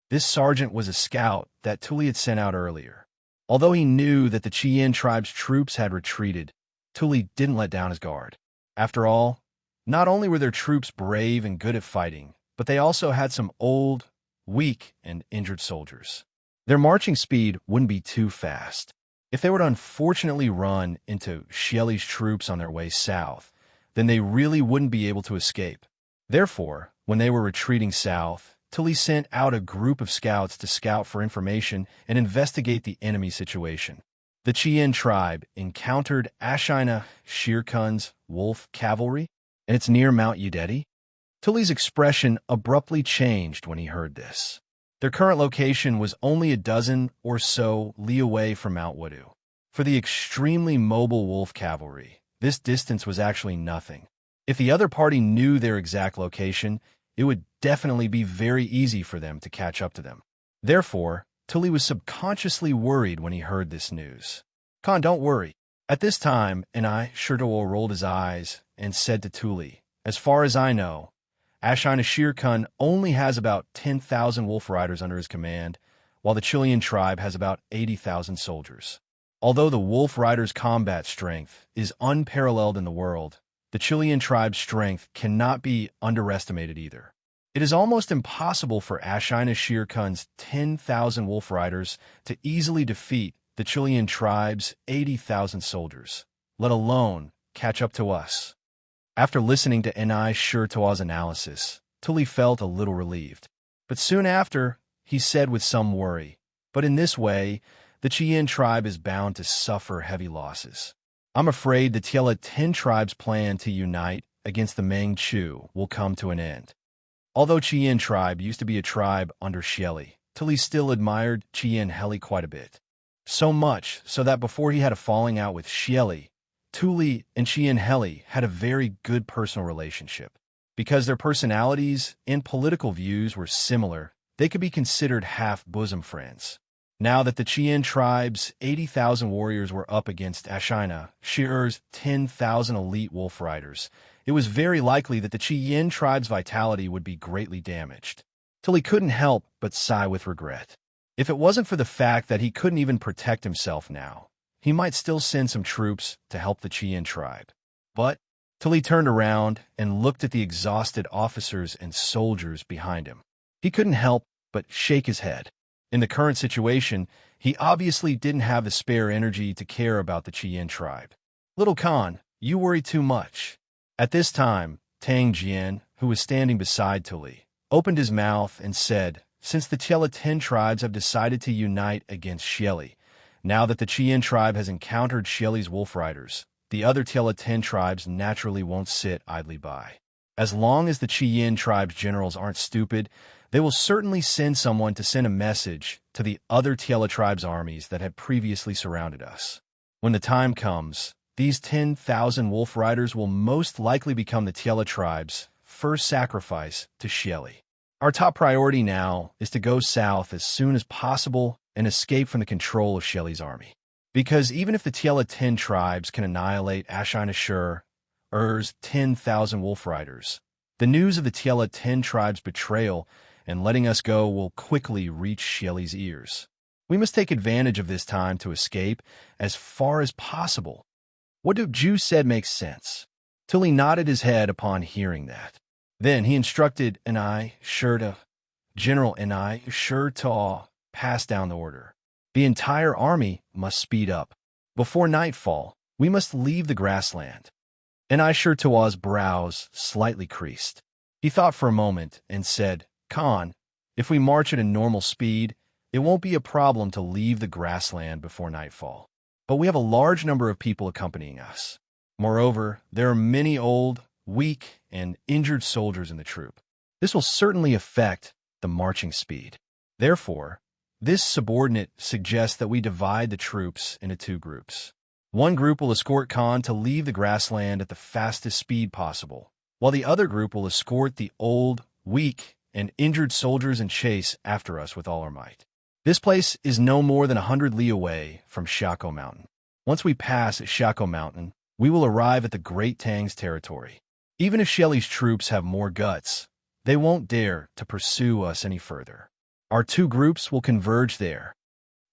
This sergeant was a scout that Tuli had sent out earlier. Although he knew that the Chien tribe's troops had retreated, Tuli didn't let down his guard. After all, not only were their troops brave and good at fighting, but they also had some old, weak, and injured soldiers. Their marching speed wouldn't be too fast. If they were to unfortunately run into Xieli's troops on their way south, then they really wouldn't be able to escape. Therefore, when they were retreating south, Tuli sent out a group of scouts to scout for information and investigate the enemy situation. The Chien tribe encountered Xianxia's wolf cavalry, and it's near Mount Yudeti. Tuli's expression abruptly changed when he heard this. Their current location was only a dozen or so li away from Mount Wudu. For the extremely mobile wolf cavalry, this distance was actually nothing. If the other party knew their exact location, it would definitely be very easy for them to catch up to them. Therefore, Tuli was subconsciously worried when he heard this news. "Khan, don't worry." At this time, Shirtuo rolled his eyes and said to Tuli, "As far as I know, Xianxia only has about 10,000 wolf riders under his command, while the Chilean tribe has about 80,000 soldiers. Although the wolf riders' combat strength is unparalleled in the world, the Chilean tribe's strength cannot be underestimated either. It is almost impossible for Xianxia's 10,000 wolf riders to easily defeat the Chilean tribe's 80,000 soldiers, let alone catch up to us." After listening to Shirtuo's analysis, Tuli felt a little relieved. But soon after, he said with some worry, "But in this way, the Chien tribe is bound to suffer heavy losses. I'm afraid the Tiela 10 tribe's plan to unite against the Mengchu will come to an end." Although Chien tribe used to be a tribe under Xieli, Tuli still admired Chien Heli quite a bit. So much so that before he had a falling out with Xieli, Tuli and Chien Heli had a very good personal relationship. Because their personalities and political views were similar, they could be considered half-bosom friends. Now that the Chien tribe's 80,000 warriors were up against Xianxia's 10,000 elite wolf riders, it was very likely that the Chien tribe's vitality would be greatly damaged. Tuli couldn't help but sigh with regret. If it wasn't for the fact that he couldn't even protect himself now, he might still send some troops to help the Chien tribe. But Tuli turned around and looked at the exhausted officers and soldiers behind him. He couldn't help but shake his head. In the current situation, he obviously didn't have the spare energy to care about the Chien tribe. "Little Khan, you worry too much." At this time, Tang Jian, who was standing beside Tuli, opened his mouth and said, "Since the Tiela 10 tribes have decided to unite against Xieli, now that the Chien tribe has encountered Xieli's wolf riders, the other Tiela 10 tribes naturally won't sit idly by. As long as the Chien tribe's generals aren't stupid, they will certainly send someone to send a message to the other Tiela tribe's armies that had previously surrounded us. When the time comes, these 10,000 wolf riders will most likely become the Tiela tribe's first sacrifice to Xieli. Our top priority now is to go south as soon as possible and escape from the control of Xieli's army. Because even if the Tiela 10 tribes can annihilate Ashur-Ur's 10,000 wolf riders, the news of the Tiela 10 tribes' betrayal and letting us go will quickly reach Xieli's ears. We must take advantage of this time to escape as far as possible. What Ju said makes sense. Tuli nodded his head upon hearing that. Then he instructed General to pass down the order. The entire army must speed up. Before nightfall, we must leave the grassland. Tua's brows slightly creased. He thought for a moment and said, Khan, if we march at a normal speed, it won't be a problem to leave the grassland before nightfall. But we have a large number of people accompanying us. Moreover, there are many old, weak, and injured soldiers in the troop. This will certainly affect the marching speed. Therefore, this subordinate suggests that we divide the troops into two groups. One group will escort Khan to leave the grassland at the fastest speed possible, while the other group will escort the old, weak, and injured soldiers and chase after us with all our might. This place is no more than 100 li away from Shako Mountain. Once we pass at Shako Mountain, we will arrive at the Great Tang's territory. Even if Xieli's troops have more guts, they won't dare to pursue us any further. Our two groups will converge there.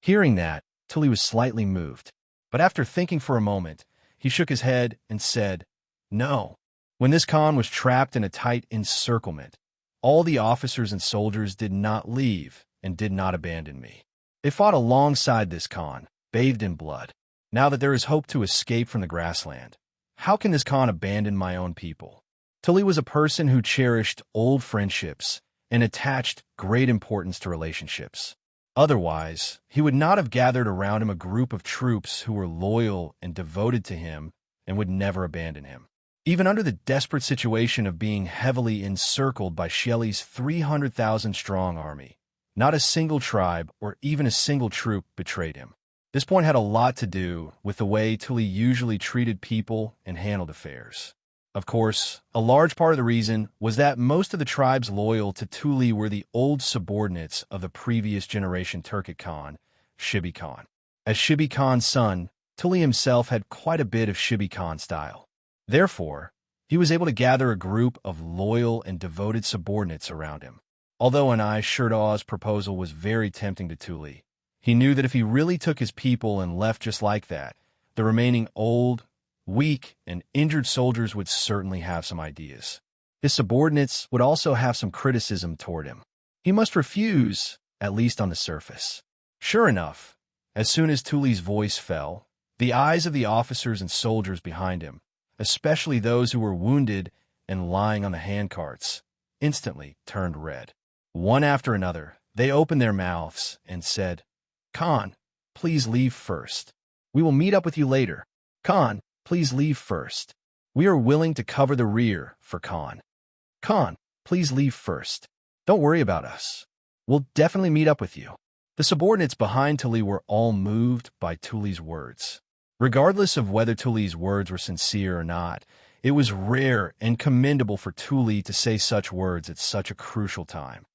Hearing that, Tuli was slightly moved. But after thinking for a moment, he shook his head and said, No. When this Khan was trapped in a tight encirclement, all the officers and soldiers did not leave and did not abandon me. They fought alongside this Khan, bathed in blood. Now that there is hope to escape from the grassland, how can this Khan abandon my own people? Tuli was a person who cherished old friendships and attached great importance to relationships. Otherwise, he would not have gathered around him a group of troops who were loyal and devoted to him and would never abandon him. Even under the desperate situation of being heavily encircled by Xieli's 300,000-strong army, not a single tribe or even a single troop betrayed him. This point had a lot to do with the way Tuli usually treated people and handled affairs. Of course, a large part of the reason was that most of the tribes loyal to Tuli were the old subordinates of the previous generation Turkic Khan, Shibi Khan. As Shibi Khan's son, Tuli himself had quite a bit of Shibi Khan style. Therefore, he was able to gather a group of loyal and devoted subordinates around him. Although Shurda's proposal was very tempting to Tuli, he knew that if he really took his people and left just like that, the remaining old, weak, and injured soldiers would certainly have some ideas. His subordinates would also have some criticism toward him. He must refuse, at least on the surface. Sure enough, as soon as Tuli's voice fell, the eyes of the officers and soldiers behind him, especially those who were wounded and lying on the handcarts, instantly turned red. One after another, they opened their mouths and said, Khan, please leave first. We will meet up with you later. Khan, please leave first. We are willing to cover the rear for Khan. Khan, please leave first. Don't worry about us. We'll definitely meet up with you. The subordinates behind Tuli were all moved by Tuli's words. Regardless of whether Tuli's words were sincere or not, it was rare and commendable for Tuli to say such words at such a crucial time.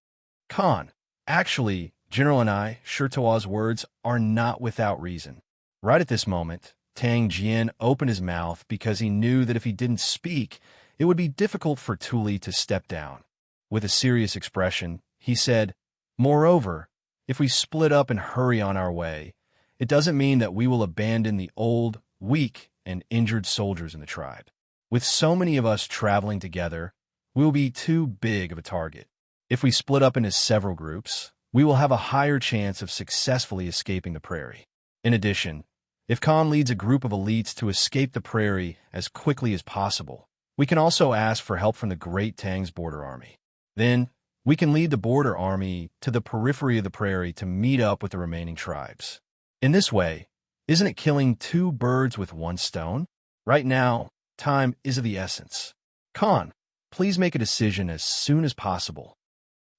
Khan, actually, General Shurda's words are not without reason. Right at this moment, Tang Jian opened his mouth because he knew that if he didn't speak, it would be difficult for Tuli to step down. With a serious expression, he said, Moreover, if we split up and hurry on our way, it doesn't mean that we will abandon the old, weak, and injured soldiers in the tribe. With so many of us traveling together, we will be too big of a target. If we split up into several groups, we will have a higher chance of successfully escaping the prairie. In addition, if Khan leads a group of elites to escape the prairie as quickly as possible, we can also ask for help from the Great Tang's border army. Then, we can lead the border army to the periphery of the prairie to meet up with the remaining tribes. In this way, isn't it killing two birds with one stone? Right now, time is of the essence. Khan, please make a decision as soon as possible.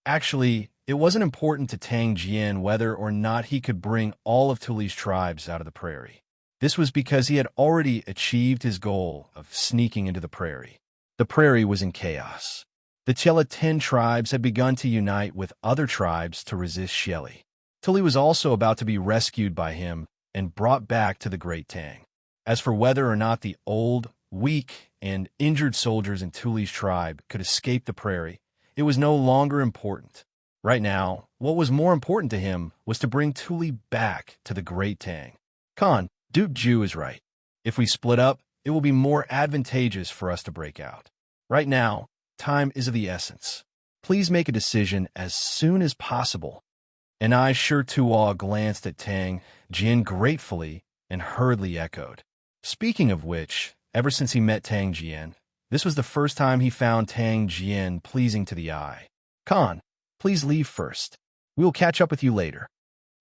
Actually, it wasn't important to Tang Jian whether or not he could bring all of Tuli's tribes out of the prairie. This was because he had already achieved his goal of sneaking into the prairie. The prairie was in chaos. The Chela 10 tribes had begun to unite with other tribes to resist Shelley. Tully was also about to be rescued by him and brought back to the Great Tang. As for whether or not the old, weak, and injured soldiers in Tully's tribe could escape the prairie, it was no longer important. Right now, what was more important to him was to bring Tully back to the Great Tang. Khan, Duke Ju is right. If we split up, it will be more advantageous for us to break out. Right now, time is of the essence. Please make a decision as soon as possible. And I sure Tuaw glanced at Tang Jin gratefully and hurriedly echoed. Speaking of which, ever since he met Tang Jian, this was the first time he found Tang Jian pleasing to the eye. Khan, please leave first. We will catch up with you later.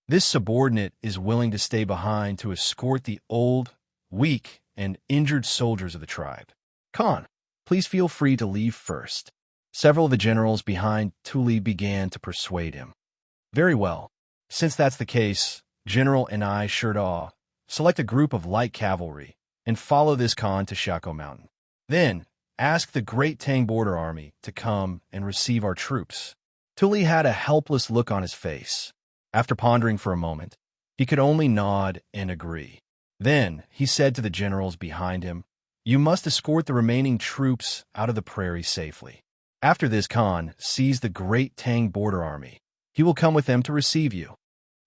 This subordinate is willing to stay behind to escort the old, weak, and injured soldiers of the tribe. Khan, please feel free to leave first. Several of the generals behind Tully began to persuade him. Very well. Since that's the case, General and I Shurdaw, select a group of light cavalry and follow this Khan to Shako Mountain. Then, ask the Great Tang Border Army to come and receive our troops. Tully had a helpless look on his face. After pondering for a moment, he could only nod and agree. Then he said to the generals behind him, "You must escort the remaining troops out of the prairie safely." After this, Khan sees the Great Tang Border Army. He will come with them to receive you.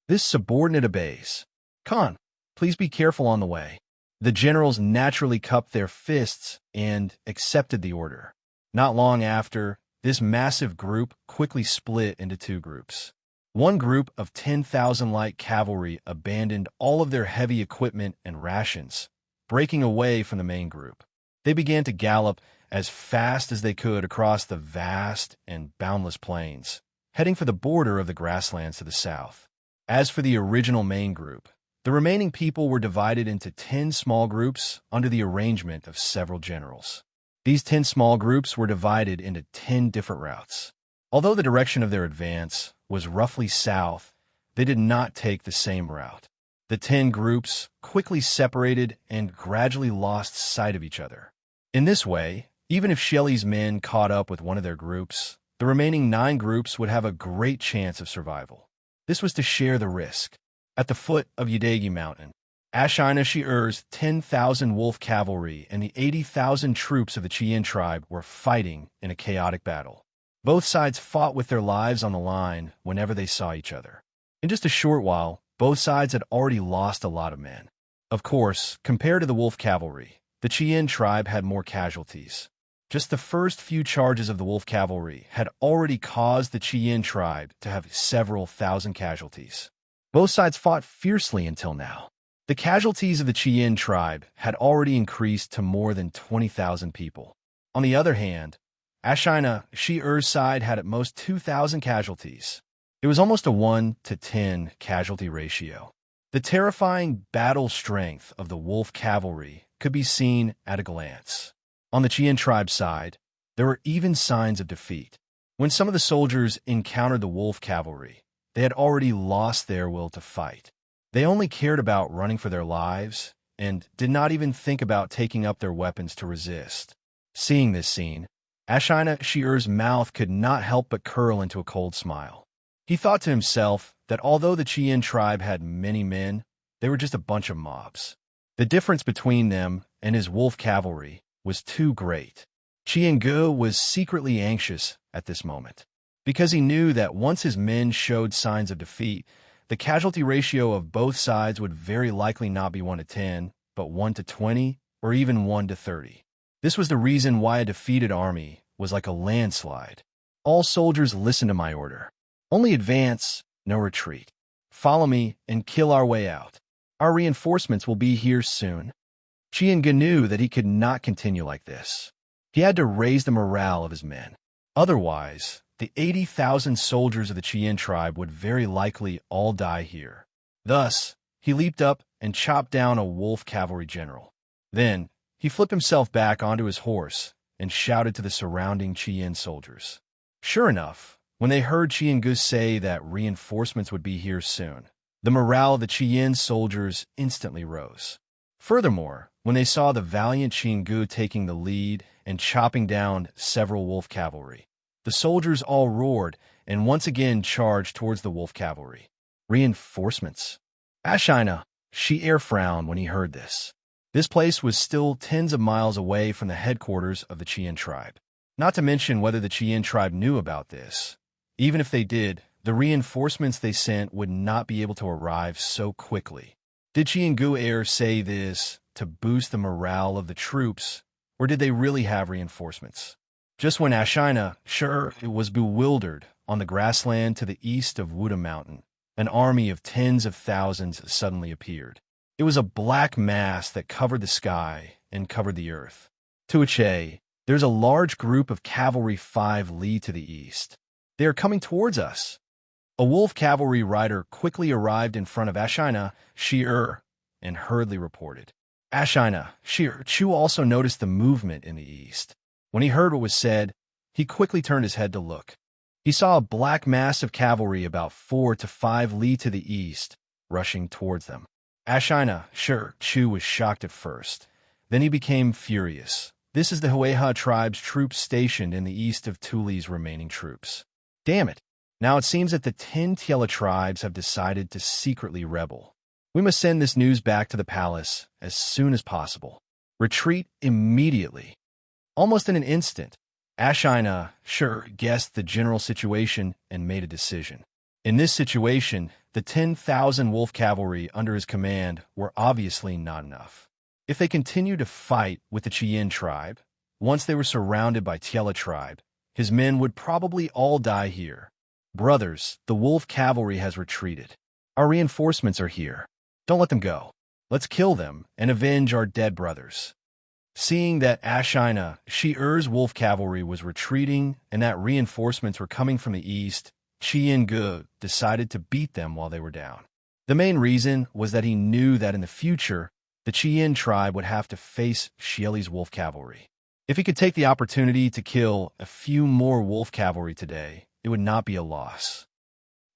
This subordinate obeys. Khan, please be careful on the way. The generals naturally cupped their fists and accepted the order. Not long after, this massive group quickly split into two groups. One group of 10,000 light cavalry abandoned all of their heavy equipment and rations, breaking away from the main group. They began to gallop as fast as they could across the vast and boundless plains, heading for the border of the grasslands to the south. As for the original main group, the remaining people were divided into 10 small groups under the arrangement of several generals. These 10 small groups were divided into 10 different routes. Although the direction of their advance was roughly south, they did not take the same route. The 10 groups quickly separated and gradually lost sight of each other. In this way, even if Shelley's men caught up with one of their groups, the remaining 9 groups would have a great chance of survival. This was to share the risk. At the foot of Yadagi Mountain, Ashina Shi'er's 10,000 wolf cavalry and the 80,000 troops of the Chien tribe were fighting in a chaotic battle. Both sides fought with their lives on the line whenever they saw each other. In just a short while, both sides had already lost a lot of men. Of course, compared to the wolf cavalry, the Chien tribe had more casualties. Just the first few charges of the wolf cavalry had already caused the Chien tribe to have several thousand casualties. Both sides fought fiercely until now. The casualties of the Chien tribe had already increased to more than 20,000 people. On the other hand, Ashina Shi'er's side had at most 2,000 casualties. It was almost a 1-to-10 casualty ratio. The terrifying battle strength of the wolf cavalry could be seen at a glance. On the Chien tribe side, there were even signs of defeat. When some of the soldiers encountered the wolf cavalry, they had already lost their will to fight. They only cared about running for their lives and did not even think about taking up their weapons to resist. Seeing this scene, Ashina Shi'er's mouth could not help but curl into a cold smile. He thought to himself that although the Chien tribe had many men, they were just a bunch of mobs. The difference between them and his wolf cavalry was too great. Xianxia was secretly anxious at this moment, because he knew that once his men showed signs of defeat, the casualty ratio of both sides would very likely not be 1-to-10, but 1-to-20, or even 1-to-30. This was the reason why a defeated army was like a landslide. All soldiers listen to my order. Only advance, no retreat. Follow me and kill our way out. Our reinforcements will be here soon. Xianxia knew that he could not continue like this. He had to raise the morale of his men. Otherwise, the 80,000 soldiers of the Chien tribe would very likely all die here. Thus, he leaped up and chopped down a wolf cavalry general. Then, he flipped himself back onto his horse and shouted to the surrounding Chien soldiers. Sure enough, when they heard Xianxia say that reinforcements would be here soon, the morale of the Chien soldiers instantly rose. Furthermore, when they saw the valiant Qinggu taking the lead and chopping down several wolf cavalry, the soldiers all roared and once again charged towards the wolf cavalry. Reinforcements. Ashina, Xi'er frowned when he heard this. This place was still tens of miles away from the headquarters of the Qian tribe. Not to mention whether the Qian tribe knew about this. Even if they did, the reinforcements they sent would not be able to arrive so quickly. Did Qinggu say this to boost the morale of the troops, or did they really have reinforcements? Just when Ashina was bewildered, on the grassland to the east of Wuda Mountain, an army of tens of thousands suddenly appeared. It was a black mass that covered the sky and covered the earth. Tuache, there's a large group of cavalry 5 li to the east. They are coming towards us. A wolf cavalry rider quickly arrived in front of Ashina, Xi'er, and hurriedly reported. Ashina, Xi'er, Chu also noticed the movement in the east. When he heard what was said, he quickly turned his head to look. He saw a black mass of cavalry about 4 to 5 li to the east, rushing towards them. Ashina, Xi'er, Chu was shocked at first. Then he became furious. This is the Hueha tribe's troops stationed in the east of Tuli's remaining troops. Damn it! Now it seems that the 10 Tiela tribes have decided to secretly rebel. We must send this news back to the palace as soon as possible. Retreat immediately. Almost in an instant, Ashina, Xi'er, guessed the general situation and made a decision. In this situation, the 10,000 wolf cavalry under his command were obviously not enough. If they continued to fight with the Qian tribe, once they were surrounded by Tiela tribe, his men would probably all die here. Brothers, the wolf cavalry has retreated. Our reinforcements are here. Don't let them go. Let's kill them and avenge our dead brothers. Seeing that Ashina, Xi'er's wolf cavalry was retreating and that reinforcements were coming from the east, Qinggu decided to beat them while they were down. The main reason was that he knew that in the future, the Qian tribe would have to face Xieli's wolf cavalry. If he could take the opportunity to kill a few more wolf cavalry today, it would not be a loss.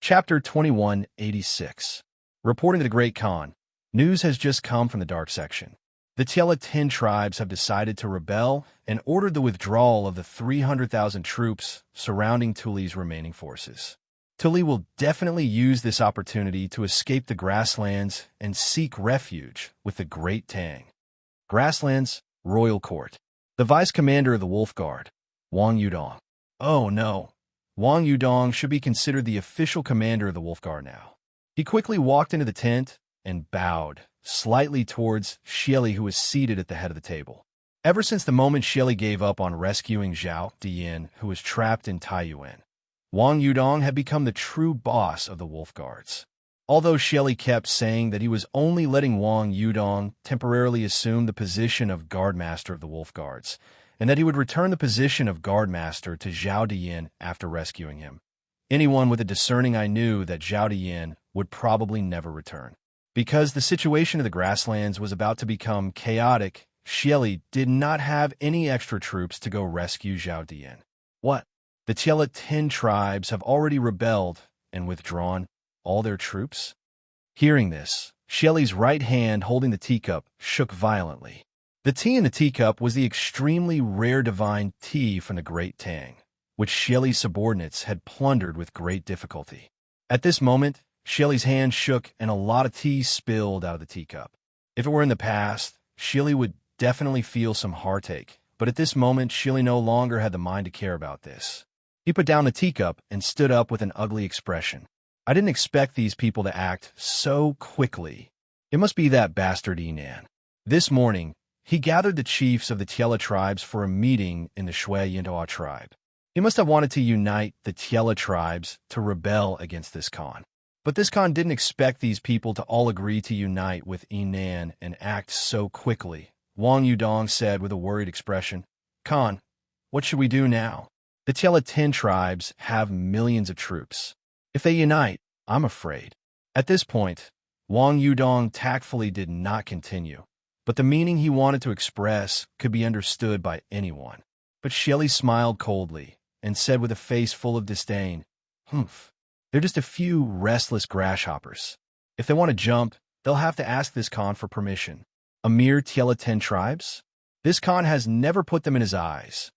Chapter 2186. Reporting to the Great Khan, news has just come from the dark section. The Tiela 10 tribes have decided to rebel and ordered the withdrawal of the 300,000 troops surrounding Tuli's remaining forces. Tuli will definitely use this opportunity to escape the grasslands and seek refuge with the Great Tang. Grasslands, Royal Court. The vice commander of the Wolf Guard, Wang Yudong. Oh no, Wang Yudong should be considered the official commander of the Wolf Guard now. He quickly walked into the tent and bowed slightly towards Xieli, who was seated at the head of the table. Ever since the moment Xieli gave up on rescuing Zhao Diyin, who was trapped in Taiyuan, Wang Yudong had become the true boss of the Wolf Guards. Although Xieli kept saying that he was only letting Wang Yudong temporarily assume the position of Guardmaster of the Wolf Guards, and that he would return the position of Guardmaster to Zhao Diyin after rescuing him. Anyone with a discerning eye knew that Zhao Diyin would probably never return. Because the situation of the grasslands was about to become chaotic, Xieli did not have any extra troops to go rescue Zhao Diyin. What? The Tiela 10 tribes have already rebelled and withdrawn all their troops? Hearing this, Xieli's right hand holding the teacup shook violently. The tea in the teacup was the extremely rare divine tea from the Great Tang, which Xieli's subordinates had plundered with great difficulty. At this moment, Xieli's hand shook and a lot of tea spilled out of the teacup. If it were in the past, Xieli would definitely feel some heartache, but at this moment Xieli no longer had the mind to care about this. He put down the teacup and stood up with an ugly expression. I didn't expect these people to act so quickly. It must be that bastard Yinan. This morning, he gathered the chiefs of the Tiela tribes for a meeting in the Shui Yintoa tribe. He must have wanted to unite the Tiela tribes to rebel against this Khan. But this Khan didn't expect these people to all agree to unite with Yinan and act so quickly. Wang Yudong said with a worried expression, Khan, what should we do now? The Tiela 10 tribes have millions of troops. If they unite, I'm afraid. At this point, Wang Yudong tactfully did not continue, but the meaning he wanted to express could be understood by anyone. But Xieli smiled coldly and said with a face full of disdain, Humph. They're just a few restless grasshoppers. If they want to jump, they'll have to ask this Khan for permission. A mere Tiela 10 tribes? This Khan has never put them in his eyes.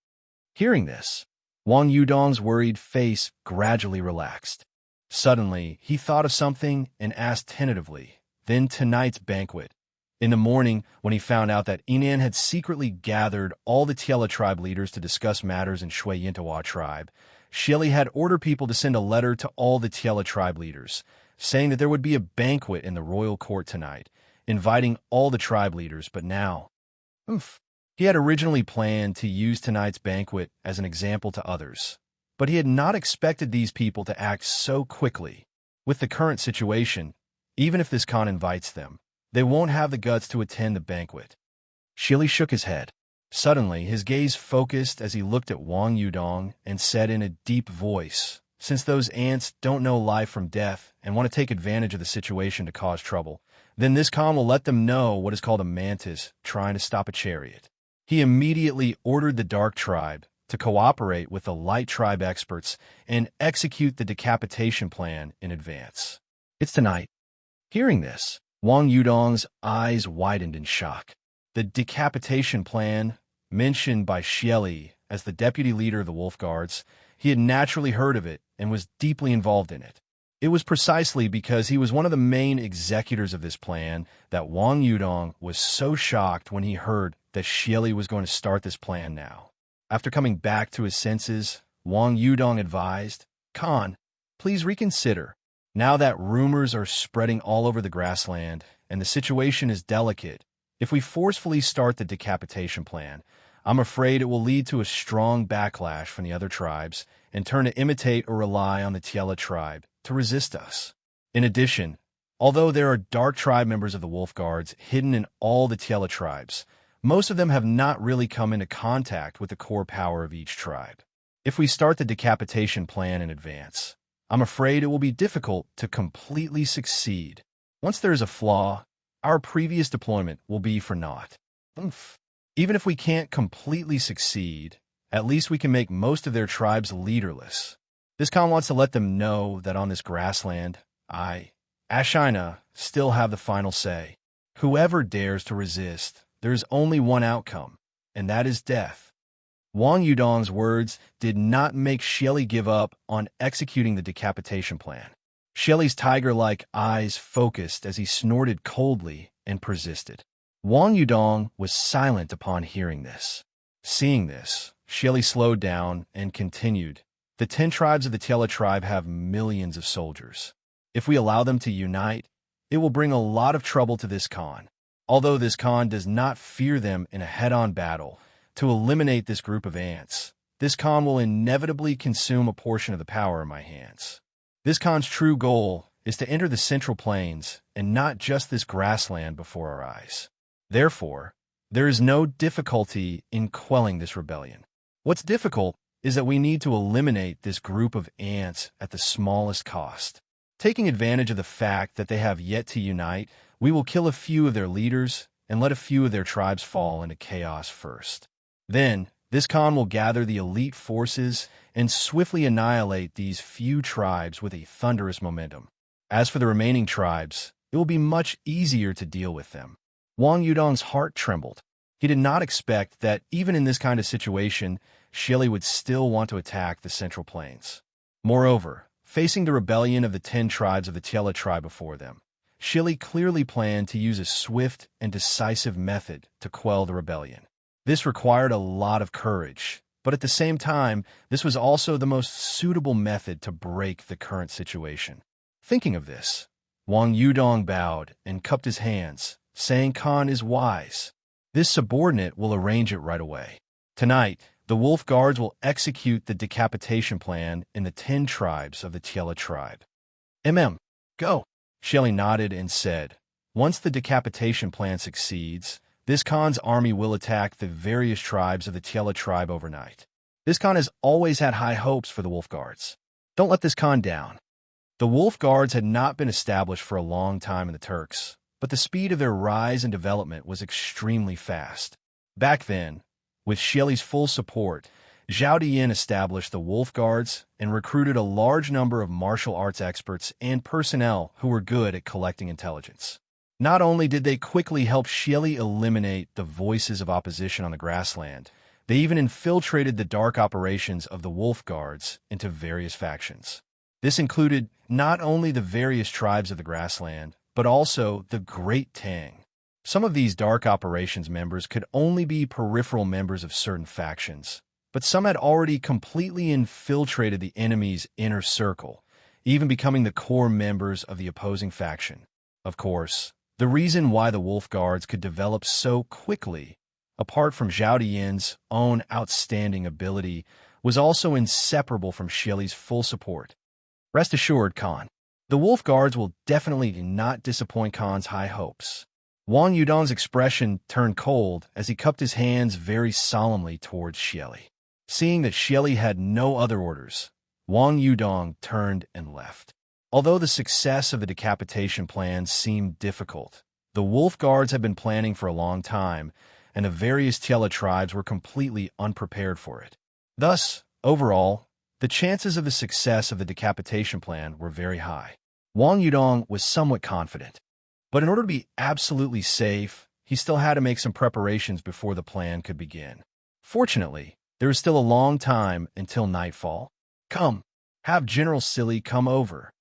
Hearing this, Wang Yudong's worried face gradually relaxed. Suddenly, he thought of something and asked tentatively, "Then tonight's banquet?" In the morning, when he found out that Inan had secretly gathered all the Tiela tribe leaders to discuss matters in Shui Yintawa tribe, Shili had ordered people to send a letter to all the Tiela tribe leaders, saying that there would be a banquet in the royal court tonight, inviting all the tribe leaders, but now... He had originally planned to use tonight's banquet as an example to others, but he had not expected these people to act so quickly. With the current situation, even if this Khan invites them, they won't have the guts to attend the banquet. Shili shook his head. Suddenly, his gaze focused as he looked at Wang Yudong and said in a deep voice, "Since those ants don't know life from death and want to take advantage of the situation to cause trouble, then this Khan will let them know what is called a mantis trying to stop a chariot." He immediately ordered the Dark Tribe to cooperate with the Light Tribe experts and execute the decapitation plan in advance. "It's tonight." Hearing this, Wang Yudong's eyes widened in shock. The decapitation plan, mentioned by Xieli as the deputy leader of the Wolf Guards, he had naturally heard of it and was deeply involved in it. It was precisely because he was one of the main executors of this plan that Wang Yudong was so shocked when he heard that Xieli was going to start this plan now. After coming back to his senses, Wang Yudong advised, "Khan, please reconsider. Now that rumors are spreading all over the grassland and the situation is delicate, if we forcefully start the decapitation plan, I'm afraid it will lead to a strong backlash from the other tribes and turn to imitate or rely on the Tiela tribe to resist us. In addition, although there are Dark Tribe members of the Wolf Guards hidden in all the Tiela tribes, most of them have not really come into contact with the core power of each tribe. If we start the decapitation plan in advance, I'm afraid it will be difficult to completely succeed. Once there is a flaw, our previous deployment will be for naught. Even if we can't completely succeed, at least we can make most of their tribes leaderless. This Khan wants to let them know that on this grassland, Ashina, still have the final say. Whoever dares to resist, there is only one outcome, and that is death." Wang Yudong's words did not make Xieli give up on executing the decapitation plan. Xieli's tiger-like eyes focused as he snorted coldly and persisted. Wang Yudong was silent upon hearing this. Seeing this, Xieli slowed down and continued, "The 10 tribes of the Tiela tribe have millions of soldiers. If we allow them to unite, it will bring a lot of trouble to this Khan. Although this Khan does not fear them in a head-on battle, to eliminate this group of ants, this Khan will inevitably consume a portion of the power in my hands. This Khan's true goal is to enter the Central Plains and not just this grassland before our eyes. Therefore, there is no difficulty in quelling this rebellion. What's difficult is that we need to eliminate this group of ants at the smallest cost. Taking advantage of the fact that they have yet to unite, we will kill a few of their leaders and let a few of their tribes fall into chaos first. Then, this Khan will gather the elite forces and swiftly annihilate these few tribes with a thunderous momentum. As for the remaining tribes, it will be much easier to deal with them." Wang Yudong's heart trembled. He did not expect that even in this kind of situation, Xieli would still want to attack the Central Plains. Moreover, facing the rebellion of the 10 tribes of the Tiela tribe before them, Xieli clearly planned to use a swift and decisive method to quell the rebellion. This required a lot of courage, but at the same time, this was also the most suitable method to break the current situation. Thinking of this, Wang Yudong bowed and cupped his hands, saying, "Khan is wise. This subordinate will arrange it right away. Tonight, the Wolf Guards will execute the decapitation plan in the 10 tribes of the Tiela tribe." Go. Xieli nodded and said, "Once the decapitation plan succeeds, this Khan's army will attack the various tribes of the Tiela tribe overnight. This Khan has always had high hopes for the Wolf Guards. Don't let this Khan down." The Wolf Guards had not been established for a long time in the Turks, but the speed of their rise and development was extremely fast. Back then, with Xieli's full support, Zhao Diyin established the Wolf Guards and recruited a large number of martial arts experts and personnel who were good at collecting intelligence. Not only did they quickly help Xieli eliminate the voices of opposition on the grassland, they even infiltrated the dark operations of the Wolf Guards into various factions. This included not only the various tribes of the grassland, but also the Great Tang. Some of these dark operations members could only be peripheral members of certain factions, but some had already completely infiltrated the enemy's inner circle, even becoming the core members of the opposing faction. Of course, the reason why the Wolf Guards could develop so quickly, apart from Zhao Dian's own outstanding ability, was also inseparable from Xieli's full support. Rest assured, Khan, the Wolf Guards will definitely not disappoint Khan's high hopes. Wang Yudong's expression turned cold as he cupped his hands very solemnly towards Xieli. Seeing that Xieli had no other orders, Wang Yudong turned and left. Although the success of the decapitation plan seemed difficult, the Wolf Guards had been planning for a long time, and the various Tiela tribes were completely unprepared for it. Thus, overall, the chances of the success of the decapitation plan were very high. Wang Yudong was somewhat confident, but in order to be absolutely safe, he still had to make some preparations before the plan could begin. Fortunately, there was still a long time until nightfall. Come, have General Silly come over.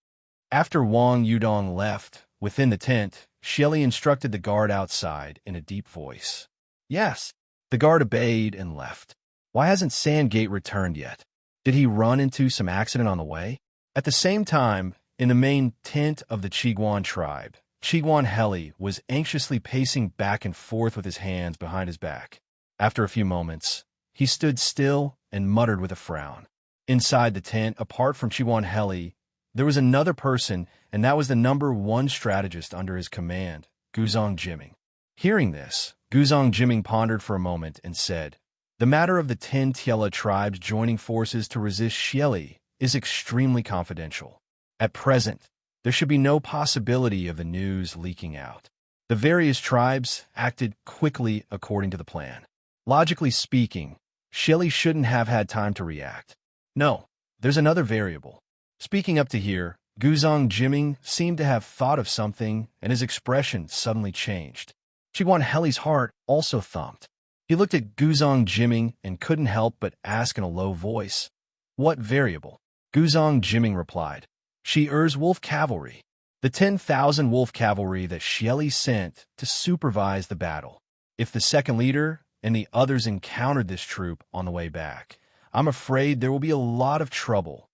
After Wang Yudong left, within the tent, Xieli instructed the guard outside in a deep voice. Yes, the guard obeyed and left. Why hasn't Sandgate returned yet? Did he run into some accident on the way? At the same time, in the main tent of the Qiguan tribe, Qiguan Heli was anxiously pacing back and forth with his hands behind his back. After a few moments, he stood still and muttered with a frown. Inside the tent, apart from Qiguan Heli, there was another person, and that was the #1 strategist under his command, Guzong Jiming. Hearing this, Guzong Jiming pondered for a moment and said, "The matter of the 10 Tiela tribes joining forces to resist Xieli is extremely confidential. At present, there should be no possibility of the news leaking out." The various tribes acted quickly according to the plan. Logically speaking, Xieli shouldn't have had time to react. No, there's another variable. Speaking up to here, Guzong Jiming seemed to have thought of something, and his expression suddenly changed. Qiguan Heli's heart also thumped. He looked at Guzong Jiming and couldn't help but ask in a low voice, "What variable?" Guzong Jiming replied, "Shi-Er's wolf cavalry, the 10,000 wolf cavalry that Xieli sent to supervise the battle. If the second leader and the others encountered this troop on the way back, I'm afraid there will be a lot of trouble."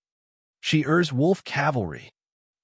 Shi-Er's wolf cavalry.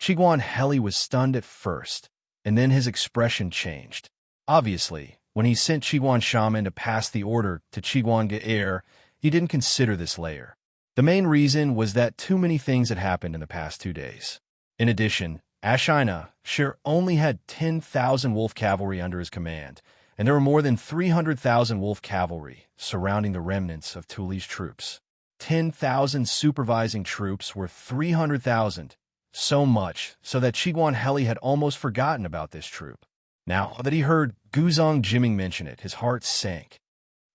Qiguan Heli was stunned at first, and then his expression changed. Obviously, when he sent Qiguan Shaman to pass the order to Qiguan Ge'er, he didn't consider this layer. The main reason was that too many things had happened in the past 2 days. In addition, Ashina sure only had 10,000 wolf cavalry under his command, and there were more than 300,000 wolf cavalry surrounding the remnants of Tuli's troops. 10,000 supervising troops were 300,000, so much so that Qiguan Heli had almost forgotten about this troop. Now that he heard Guzong Jiming mention it, his heart sank.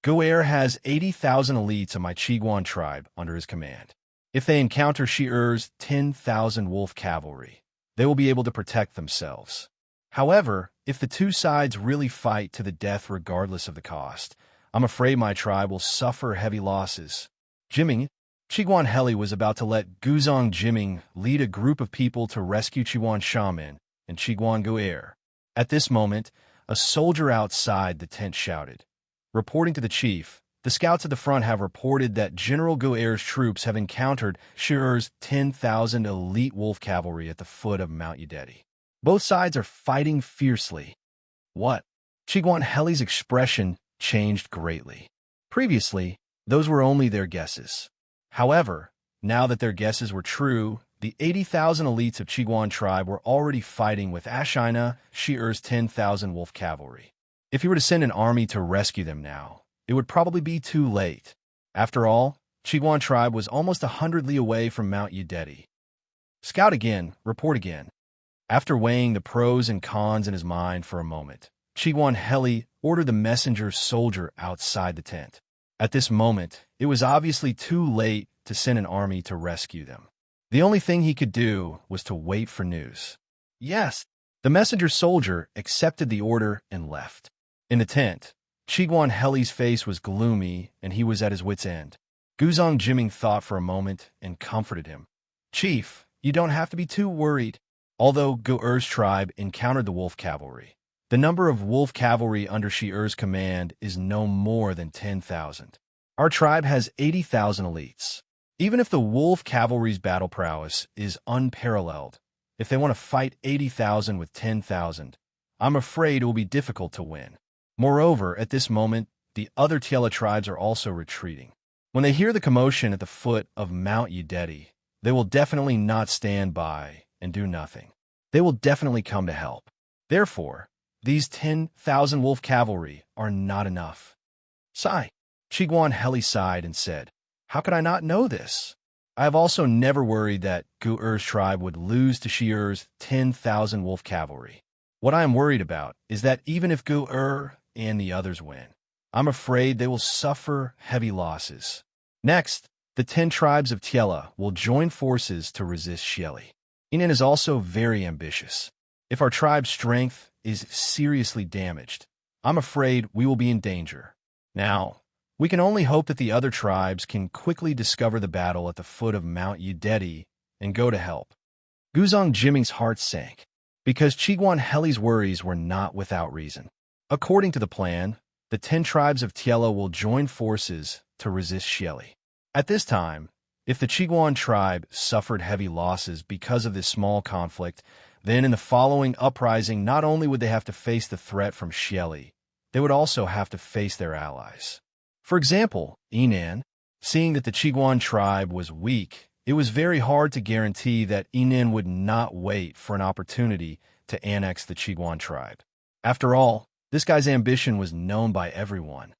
Ge'er has 80,000 elites of my Qiguan tribe under his command. If they encounter Shi-Er's 10,000 wolf cavalry, they will be able to protect themselves. However, if the two sides really fight to the death regardless of the cost, I'm afraid my tribe will suffer heavy losses. Jiming, Qiguan Heli was about to let Guzong Jiming lead a group of people to rescue Qiguan Shaman and Qiguan Ge'er. At this moment, a soldier outside the tent shouted, "Reporting to the chief, the scouts at the front have reported that General Ge'er's troops have encountered Shi-Er's 10,000 elite wolf cavalry at the foot of Mount Yudeti. Both sides are fighting fiercely." What? Qiguan Heli's expression changed greatly. Previously, those were only their guesses. However, now that their guesses were true, the 80,000 elites of Qiguan tribe were already fighting with Ashina, Shi-Er's 10,000 wolf cavalry. If he were to send an army to rescue them now, it would probably be too late. After all, Qiguan tribe was almost 100 li away from Mount Yudeti. Scout again, report again. After weighing the pros and cons in his mind for a moment, Qiguan Heli ordered the messenger soldier outside the tent. At this moment, it was obviously too late to send an army to rescue them. The only thing he could do was to wait for news. Yes, The messenger soldier accepted the order and left. In the tent, Qiguan Heli's face was gloomy and he was at his wit's end. Guzong Jiming thought for a moment and comforted him. Chief, you don't have to be too worried. Although Gu-Er's tribe encountered the wolf cavalry, the number of wolf cavalry under Shi-Er's command is no more than 10,000. Our tribe has 80,000 elites. Even if the wolf cavalry's battle prowess is unparalleled, if they want to fight 80,000 with 10,000, I'm afraid it will be difficult to win. Moreover, at this moment, the other Tiela tribes are also retreating. When they hear the commotion at the foot of Mount Yudeti, they will definitely not stand by and do nothing. They will definitely come to help. Therefore, these 10,000 wolf cavalry are not enough. Sigh. Qiguan Heli sighed and said, How could I not know this? I have also never worried that Gu-Er's tribe would lose to Shi-Er's 10,000 wolf cavalry. What I am worried about is that even if Gu-Er and the others win, I'm afraid they will suffer heavy losses. Next, the 10 tribes of Tiela will join forces to resist Xieli. Inan is also very ambitious. If our tribe's strength is seriously damaged, I'm afraid we will be in danger. Now, we can only hope that the other tribes can quickly discover the battle at the foot of Mount Yudeti and go to help. Guzong Jiming's heart sank, because Qiguan Heli's worries were not without reason. According to the plan, the 10 tribes of Tiela will join forces to resist Xieli. At this time, if the Qiguan tribe suffered heavy losses because of this small conflict, then in the following uprising not only would they have to face the threat from Xieli, they would also have to face their allies. For example, Inan, seeing that the Qiguan tribe was weak, it was very hard to guarantee that Inan would not wait for an opportunity to annex the Qiguan tribe. After all, this guy's ambition was known by everyone.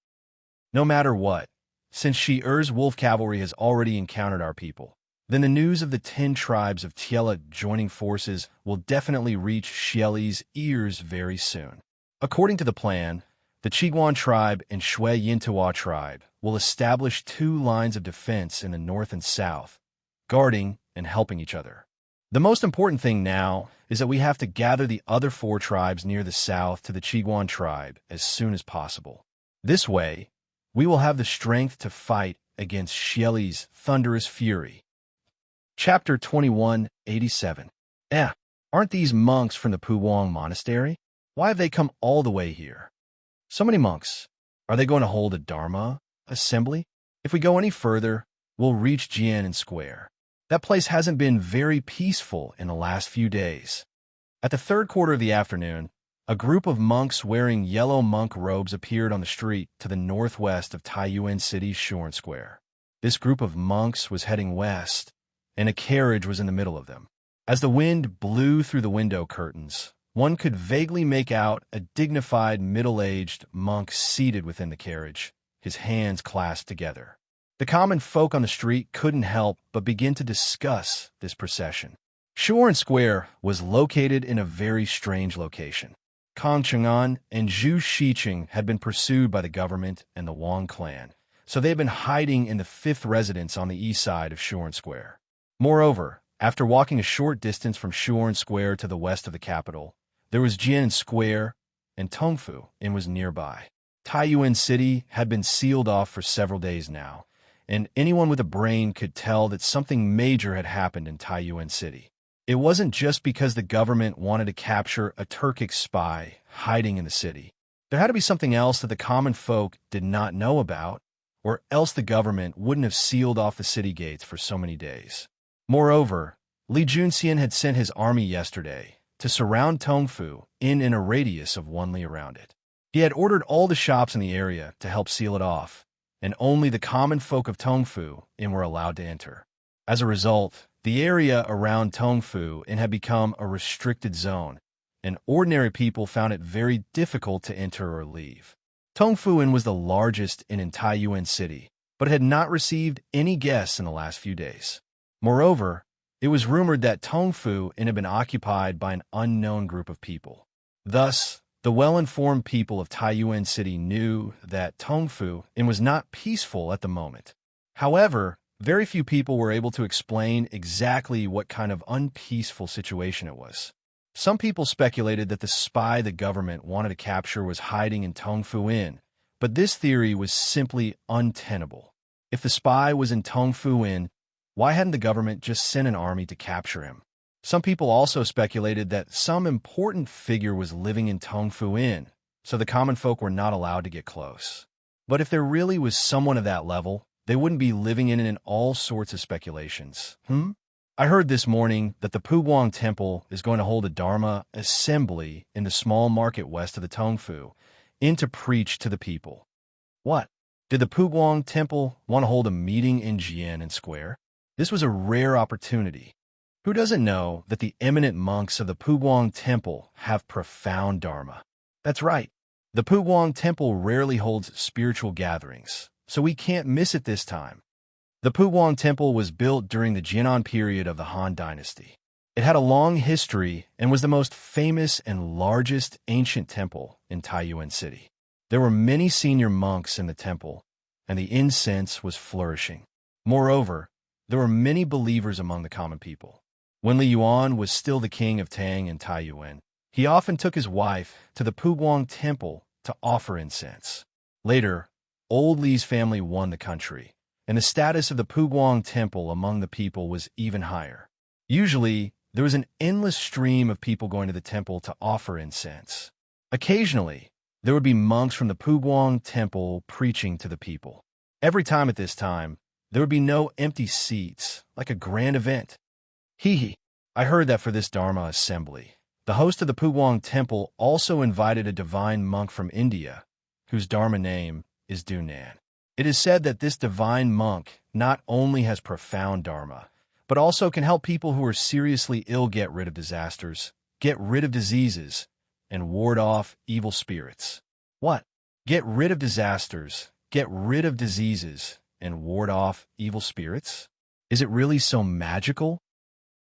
No matter what, since Shi-Er's wolf cavalry has already encountered our people, then the news of the 10 tribes of Tiela joining forces will definitely reach Xieli's ears very soon. According to the plan, the Qiguan tribe and Shui Yintua tribe will establish 2 lines of defense in the north and south, guarding and helping each other. The most important thing now is that we have to gather the other 4 tribes near the south to the Qiguan tribe as soon as possible. This way, we will have the strength to fight against Xieli's thunderous fury. Chapter 2187. Aren't these monks from the Puwang Monastery? Why have they come all the way here? So many monks. Are they going to hold a Dharma assembly? If we go any further, we'll reach Jian'an Square. That place hasn't been very peaceful in the last few days. At the 3rd quarter of the afternoon, a group of monks wearing yellow monk robes appeared on the street to the northwest of Taiyuan City's Xianxia Square. This group of monks was heading west, and a carriage was in the middle of them. As the wind blew through the window curtains, one could vaguely make out a dignified, middle-aged monk seated within the carriage, his hands clasped together. The common folk on the street couldn't help but begin to discuss this procession. Xianxia Square was located in a very strange location. Kang Chang'an and Zhu Shiqing had been pursued by the government and the Wang clan, so they had been hiding in the 5th residence on the east side of Xianxia Square. Moreover, after walking a short distance from Xianxia Square to the west of the capital, there was Jian'an Square, and Tongfu Inn was nearby. Taiyuan City had been sealed off for several days now, and anyone with a brain could tell that something major had happened in Taiyuan City. It wasn't just because the government wanted to capture a Turkic spy hiding in the city. There had to be something else that the common folk did not know about, or else the government wouldn't have sealed off the city gates for so many days. Moreover, Li Junxian had sent his army yesterday to surround Tongfu in a radius of 1 li around it. He had ordered all the shops in the area to help seal it off, and only the common folk of Tongfu Inn were allowed to enter. As a result, the area around Tongfu Inn had become a restricted zone, and ordinary people found it very difficult to enter or leave. Tongfu Inn was the largest inn in Taiyuan City, but it had not received any guests in the last few days. Moreover, it was rumored that Tongfu Inn had been occupied by an unknown group of people. Thus, the well-informed people of Taiyuan City knew that Tongfu Inn was not peaceful at the moment. However, very few people were able to explain exactly what kind of unpeaceful situation it was. Some people speculated that the spy the government wanted to capture was hiding in Tongfu Inn, but this theory was simply untenable. If the spy was in Tongfu Inn, why hadn't the government just sent an army to capture him? Some people also speculated that some important figure was living in Tongfu Inn, so the common folk were not allowed to get close. But if there really was someone of that level, they wouldn't be living in all sorts of speculations. I heard this morning that the Puguang Temple is going to hold a Dharma assembly in the small market west of the Tongfu Inn to preach to the people. What? Did the Puguang Temple want to hold a meeting in Jian Square? This was a rare opportunity. Who doesn't know that the eminent monks of the Puguang Temple have profound Dharma? That's right. The Puguang Temple rarely holds spiritual gatherings, so we can't miss it this time. The Puguang Temple was built during the Jian period of the Han Dynasty. It had a long history and was the most famous and largest ancient temple in Taiyuan City. There were many senior monks in the temple, and the incense was flourishing. Moreover, there were many believers among the common people. When Li Yuan was still the king of Tang and Taiyuan, he often took his wife to the Puguang Temple to offer incense. Later, old Li's family won the country, and the status of the Puguang Temple among the people was even higher. Usually, there was an endless stream of people going to the temple to offer incense. Occasionally, there would be monks from the Puguang Temple preaching to the people. Every time at this time, there would be no empty seats, like a grand event. I heard that for this Dharma assembly, the host of the Puguang Temple also invited a divine monk from India, whose Dharma name is Dunan. It is said that this divine monk not only has profound Dharma, but also can help people who are seriously ill get rid of disasters, get rid of diseases, and ward off evil spirits. What? Get rid of disasters, get rid of diseases, and ward off evil spirits? Is it really so magical?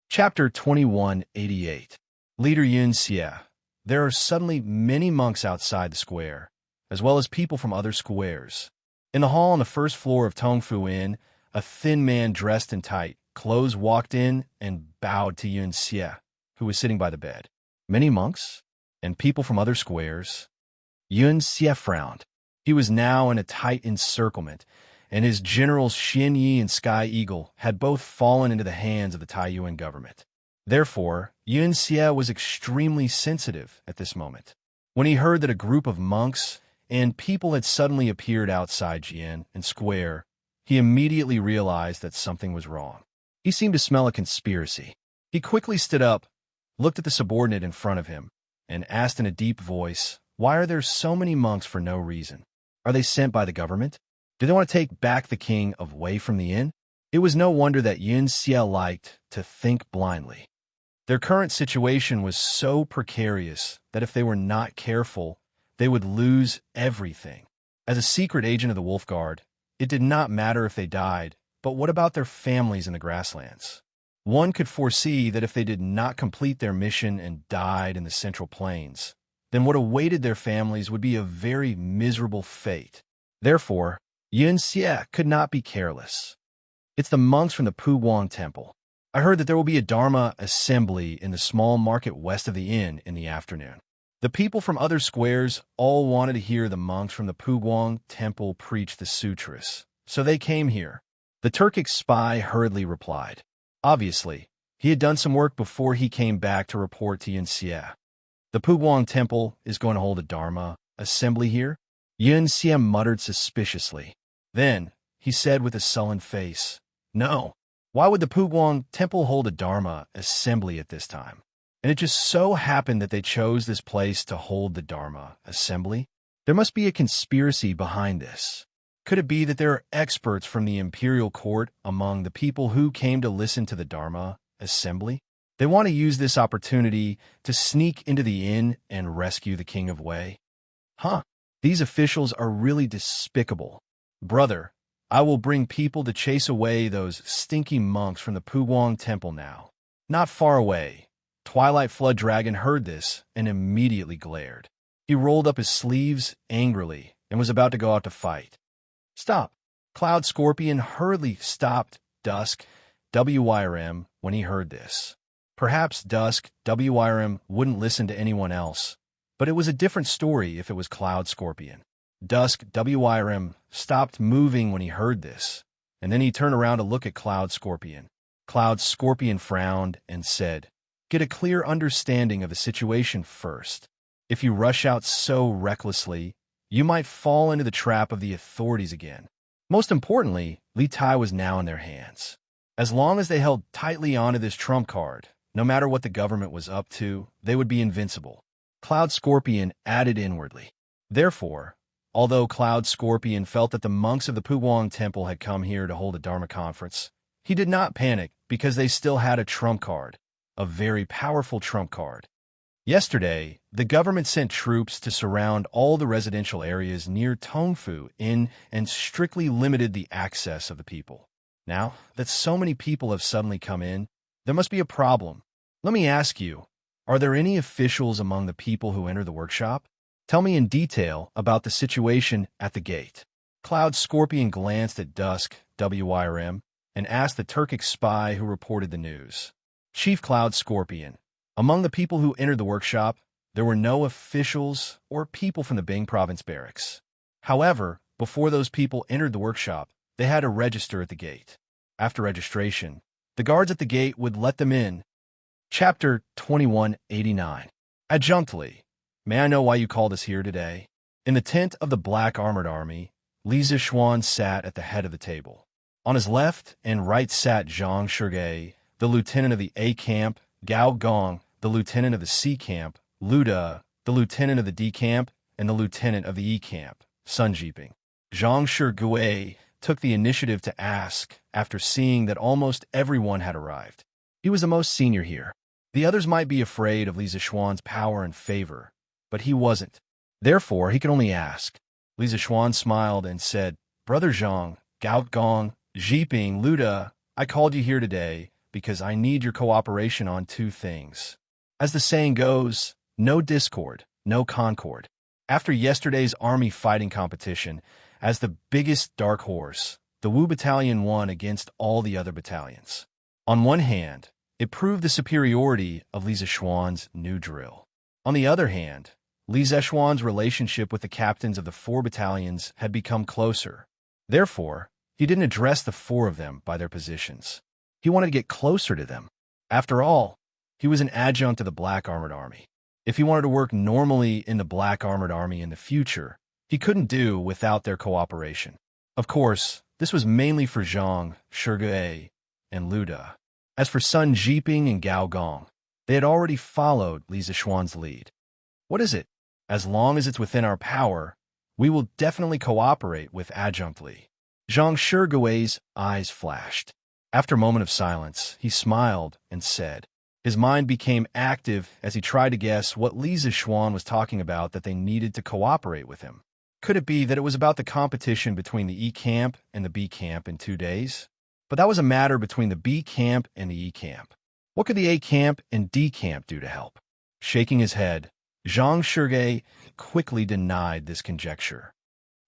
Chapter 2188. Leader Xianxia. There are suddenly many monks outside the square, as well as people from other squares. In the hall on the first floor of Tongfu Inn, a thin man dressed in tight clothes walked in and bowed to Xianxia, who was sitting by the bed. Many monks and people from other squares. Xianxia frowned. He was now in a tight encirclement, and his generals Xin Yi and Sky Eagle had both fallen into the hands of the Taiyuan government. Therefore, Xianxia was extremely sensitive at this moment. When he heard that a group of monks and people had suddenly appeared outside Jian Square, he immediately realized that something was wrong. He seemed to smell a conspiracy. He quickly stood up, looked at the subordinate in front of him, and asked in a deep voice, "Why are there so many monks for no reason? Are they sent by the government? Do they want to take back the king of Wei from the inn?" It was no wonder that Xianxia liked to think blindly. Their current situation was so precarious that if they were not careful, they would lose everything. As a secret agent of the Wolf Guard, it did not matter if they died, but what about their families in the grasslands? One could foresee that if they did not complete their mission and died in the Central Plains, then what awaited their families would be a very miserable fate. Therefore, Xianxia could not be careless. "It's the monks from the Puguang Temple. I heard that there will be a Dharma assembly in the small market west of the inn in the afternoon." The people from other squares all wanted to hear the monks from the Puguang Temple preach the sutras, so they came here. The Turkic spy hurriedly replied. Obviously, he had done some work before he came back to report to Xianxia. "The Puguang Temple is going to hold a Dharma assembly here?" Xianxia muttered suspiciously. Then, he said with a sullen face, "No. Why would the Puguang Temple hold a Dharma assembly at this time? And it just so happened that they chose this place to hold the Dharma assembly? There must be a conspiracy behind this. Could it be that there are experts from the imperial court among the people who came to listen to the Dharma assembly? They want to use this opportunity to sneak into the inn and rescue the king of Wei? These officials are really despicable. Brother, I will bring people to chase away those stinky monks from the Puguang Temple now." Not far away, Twilight Flood Dragon heard this and immediately glared. He rolled up his sleeves angrily and was about to go out to fight. "Stop!" Cloud Scorpion hurriedly stopped Dusk WYRM when he heard this. Perhaps Dusk WIRM wouldn't listen to anyone else, but it was a different story if it was Cloud Scorpion. Dusk WIRM stopped moving when he heard this, and then he turned around to look at Cloud Scorpion. Cloud Scorpion frowned and said, "Get a clear understanding of the situation first. If you rush out so recklessly, you might fall into the trap of the authorities again." Most importantly, Li Tai was now in their hands. As long as they held tightly onto this trump card, no matter what the government was up to, they would be invincible. Cloud Scorpion added inwardly. Therefore, although Cloud Scorpion felt that the monks of the Puwang Temple had come here to hold a Dharma conference, he did not panic because they still had a trump card, a very powerful trump card. Yesterday, the government sent troops to surround all the residential areas near Tongfu in and strictly limited the access of the people. Now that so many people have suddenly come in, there must be a problem. Let me ask you, are there any officials among the people who enter the workshop? Tell me in detail about the situation at the gate. Cloud Scorpion glanced at Dusk WIRM and asked the Turkic spy who reported the news. Chief Cloud Scorpion, among the people who entered the workshop, there were no officials or people from the Bing province barracks. However, before those people entered the workshop, they had to register at the gate. After registration, the guards at the gate would let them in. Chapter 2189. Adjunctly, may I know why you called us here today? In the tent of the Black Armored Army, Li Zixuan sat at the head of the table. On his left and right sat Zhang Shige, the lieutenant of the A camp, Gao Gong, the lieutenant of the C camp, Luda, the lieutenant of the D camp, and the lieutenant of the E camp, Sun Jiping. Zhang Shige took the initiative to ask after seeing that almost everyone had arrived. He was the most senior here. The others might be afraid of Li Zixuan's power and favor, but he wasn't. Therefore, he could only ask. Li Zixuan smiled and said, "Brother Zhang, Gao Gong, Jiping, Luda, I called you here today because I need your cooperation on two things. As the saying goes, no discord, no concord. After yesterday's army fighting competition, as the biggest dark horse, the Wu Battalion won against all the other battalions. On one hand, it proved the superiority of Li Zixuan's new drill. On the other hand, Li Zixuan's relationship with the captains of the 4 battalions had become closer. Therefore, he didn't address the 4 of them by their positions. He wanted to get closer to them. After all, he was an adjunct of the Black Armored Army. If he wanted to work normally in the Black Armored Army in the future, he couldn't do without their cooperation. Of course, this was mainly for Zhang, Shige, and Luda. As for Sun Jiping and Gao Gong, they had already followed Li Zixuan's lead. What is it? As long as it's within our power, we will definitely cooperate with Adjunct Li. Zhang Shigui's eyes flashed. After a moment of silence, he smiled and said. His mind became active as he tried to guess what Li Zixuan was talking about that they needed to cooperate with him. Could it be that it was about the competition between the E camp and the B camp in 2 days? But that was a matter between the B camp and the E camp. What could the A camp and D camp do to help? Shaking his head, Zhang Shige quickly denied this conjecture.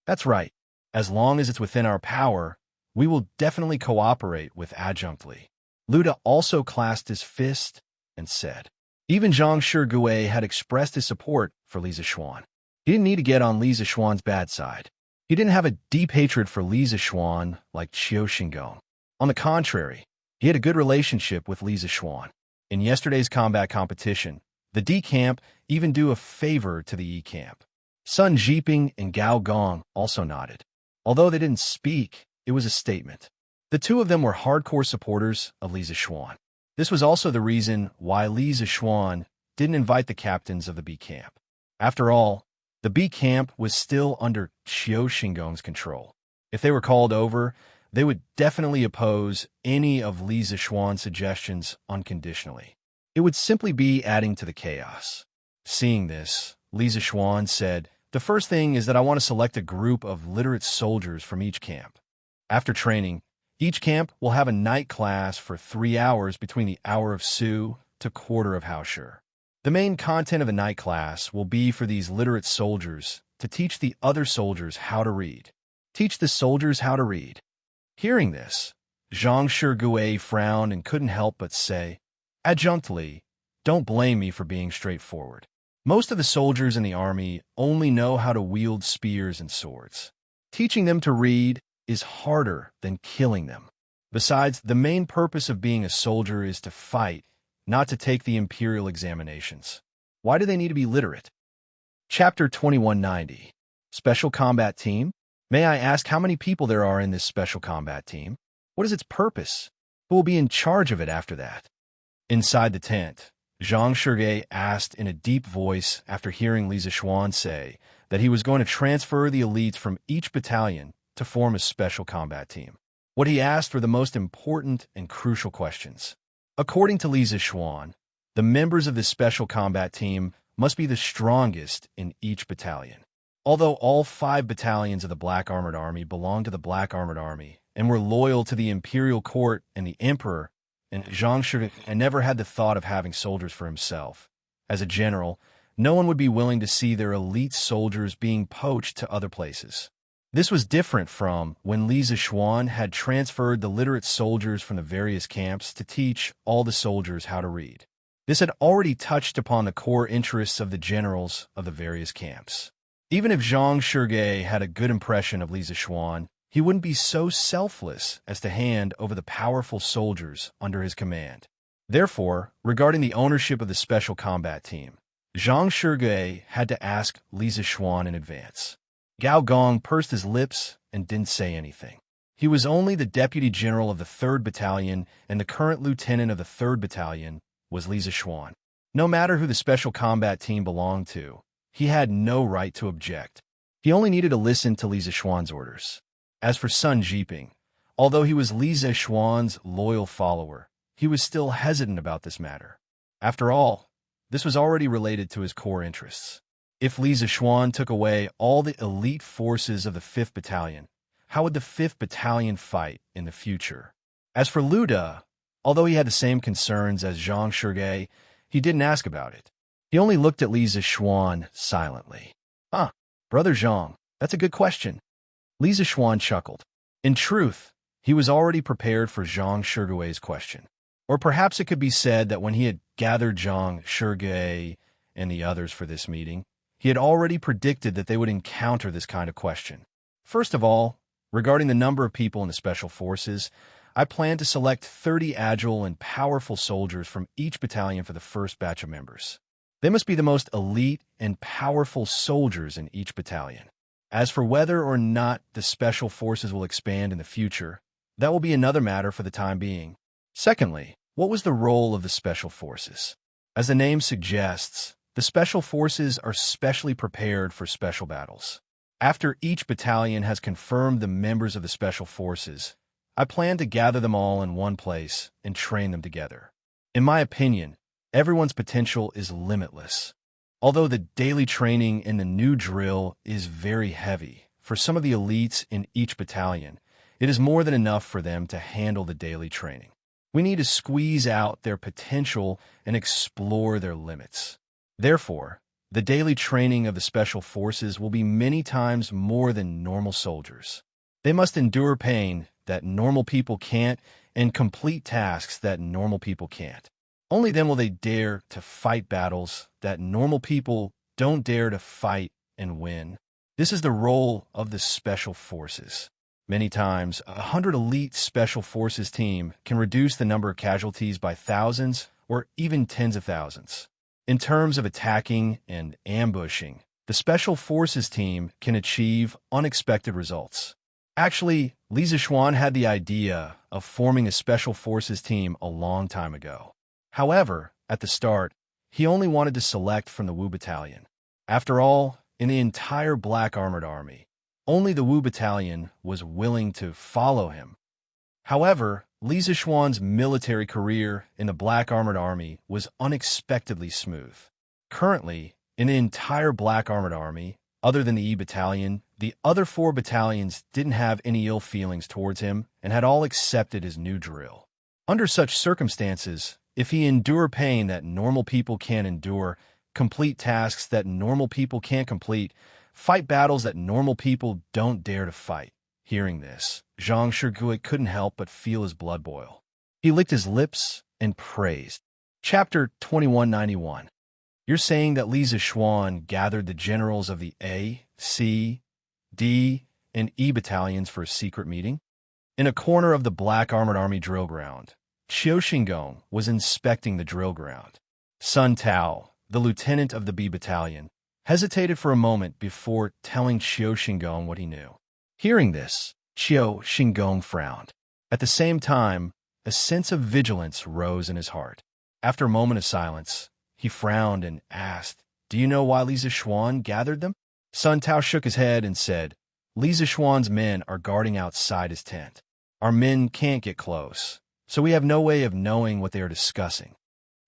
That's right. As long as it's within our power, we will definitely cooperate with Adjunct Li. Luda also clasped his fist and said. Even Zhang Shige had expressed his support for Li Zixuan. He didn't need to get on Li Zixuan's bad side. He didn't have a deep hatred for Li Zixuan like Qiu Xingong. On the contrary, he had a good relationship with Li Zixuan. In yesterday's combat competition, the D camp even do a favor to the E camp. Sun Jiping and Gao Gong also nodded. Although they didn't speak, it was a statement. The 2 of them were hardcore supporters of Li Zixuan. This was also the reason why Li Zixuan didn't invite the captains of the B camp. After all, the B camp was still under Qiu Xingong's control. If they were called over, they would definitely oppose any of Li Zixuan's suggestions unconditionally. It would simply be adding to the chaos. Seeing this, Li Zixuan said, "The first thing is that I want to select a group of literate soldiers from each camp. After training, each camp will have a night class for 3 hours between the hour of Su to quarter of Haoshi. The main content of the night class will be for these literate soldiers to teach the other soldiers how to read. Teach the soldiers how to read." Hearing this, Zhang Shige frowned and couldn't help but say, Adjunctly, don't blame me for being straightforward. Most of the soldiers in the army only know how to wield spears and swords. Teaching them to read is harder than killing them. Besides, the main purpose of being a soldier is to fight, not to take the imperial examinations. Why do they need to be literate? Chapter 2190. Special Combat Team? May I ask how many people there are in this Special Combat Team? What is its purpose? Who will be in charge of it after that? Inside the tent, Xianxia asked in a deep voice after hearing Li Zishuan say that he was going to transfer the elites from each battalion to form a Special Combat Team. What he asked were the most important and crucial questions. According to Li Zishuan, the members of this Special Combat Team must be the strongest in each battalion. Although all 5 battalions of the Black Armored Army belonged to the Black Armored Army and were loyal to the imperial court and the emperor, and Xianxia never had the thought of having soldiers for himself. As a general, no one would be willing to see their elite soldiers being poached to other places. This was different from when Li Zishuan had transferred the literate soldiers from the various camps to teach all the soldiers how to read. This had already touched upon the core interests of the generals of the various camps. Even if Xianxia had a good impression of Li Zishuan, he wouldn't be so selfless as to hand over the powerful soldiers under his command. Therefore, regarding the ownership of the Special Combat Team, Xianxia had to ask Li Zishuan in advance. Gao Gong pursed his lips and didn't say anything. He was only the deputy general of the 3rd Battalion, and the current lieutenant of the 3rd Battalion was Li Zishuan. No matter who the Special Combat Team belonged to, he had no right to object. He only needed to listen to Li Zishuan's orders. As for Sun Jiping, although he was Li Zishuan's loyal follower, he was still hesitant about this matter. After all, this was already related to his core interests. If Li Zishuan took away all the elite forces of the 5th Battalion, how would the 5th Battalion fight in the future? As for Lu De, although he had the same concerns as Xianxia, he didn't ask about it. He only looked at Li Zishuan silently. Brother Zhang, that's a good question. Li Zishuan chuckled. In truth, he was already prepared for Zhang Shigui's question. Or perhaps it could be said that when he had gathered Zhang Shigui and the others for this meeting, he had already predicted that they would encounter this kind of question. First of all, regarding the number of people in the Special Forces, I plan to select 30 agile and powerful soldiers from each battalion for the first batch of members. They must be the most elite and powerful soldiers in each battalion. As for whether or not the Special Forces will expand in the future, that will be another matter for the time being. Secondly, what was the role of the Special Forces? As the name suggests, the Special Forces are specially prepared for special battles. After each battalion has confirmed the members of the Special Forces, I plan to gather them all in one place and train them together. In my opinion, everyone's potential is limitless. Although the daily training in the new drill is very heavy, for some of the elites in each battalion, it is more than enough for them to handle the daily training. We need to squeeze out their potential and explore their limits. Therefore, the daily training of the Special Forces will be many times more than normal soldiers. They must endure pain that normal people can't and complete tasks that normal people can't. Only then will they dare to fight battles that normal people don't dare to fight and win. This is the role of the Special Forces. Many times, 100 elite Special Forces team can reduce the number of casualties by thousands or even tens of thousands. In terms of attacking and ambushing, the Special Forces team can achieve unexpected results. Actually, Li Zishuan had the idea of forming a Special Forces team a long time ago. However, at the start, he only wanted to select from the Wu Battalion. After all, in the entire Black Armored Army, only the Wu Battalion was willing to follow him. However, Li Zishuan's military career in the Black Armored Army was unexpectedly smooth. Currently, in the entire Black Armored Army, other than the E Battalion, the other 4 battalions didn't have any ill feelings towards him and had all accepted his new drill. Under such circumstances, if he endured pain that normal people can't endure, complete tasks that normal people can't complete, fight battles that normal people don't dare to fight. Hearing this, Xianxia couldn't help but feel his blood boil. He licked his lips and praised. Chapter 2191. You're saying that Li Zishuan gathered the generals of the A, C, D, and E battalions for a secret meeting? In a corner of the Black Armored Army drill ground, Qiu Xingong was inspecting the drill ground. Sun Tao, the lieutenant of the B battalion, hesitated for a moment before telling Qiu Xingong what he knew. Hearing this, Qiu Xingong frowned. At the same time, a sense of vigilance rose in his heart. After a moment of silence, he frowned and asked, "Do you know why Li Zishuan gathered them?" Sun Tao shook his head and said, "Li Zishuan's men are guarding outside his tent. Our men can't get close, so we have no way of knowing what they are discussing."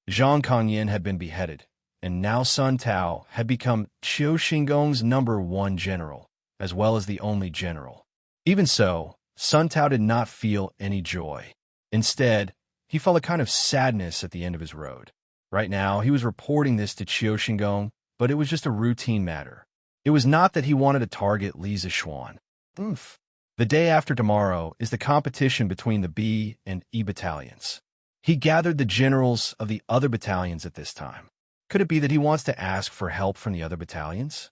Zhang Kongyin had been beheaded, and now Sun Tao had become Qiu Xingong's #1 general, as well as the only general. Even so, Sun Tao did not feel any joy. Instead, he felt a kind of sadness at the end of his road. Right now, he was reporting this to Qiu Xingong, but it was just a routine matter. It was not that he wanted to target Li Zishuan. The day after tomorrow is the competition between the B and E battalions. He gathered the generals of the other battalions at this time. Could it be that he wants to ask for help from the other battalions?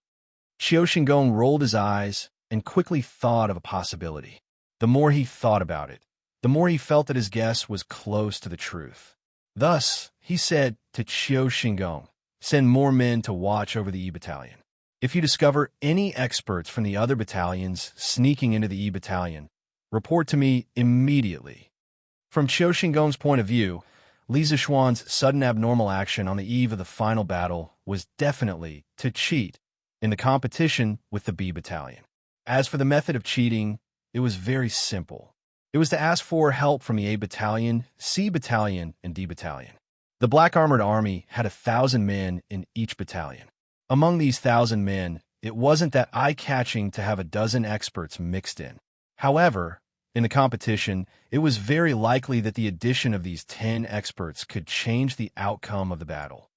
Qiu Xingong rolled his eyes and quickly thought of a possibility. The more he thought about it, the more he felt that his guess was close to the truth. Thus, he said to Qiu Xingong, "Send more men to watch over the E battalion. If you discover any experts from the other battalions sneaking into the E battalion, report to me immediately." From Qiu Xingong's point of view, Li Zishuan's sudden abnormal action on the eve of the final battle was definitely to cheat in the competition with the B battalion. As for the method of cheating, it was very simple. It was to ask for help from the A battalion, C battalion, and D battalion. The Black Armored Army had 1,000 men in each battalion. Among these 1,000 men, it wasn't that eye-catching to have a dozen experts mixed in. However, in the competition, it was very likely that the addition of these 10 experts could change the outcome of the battle.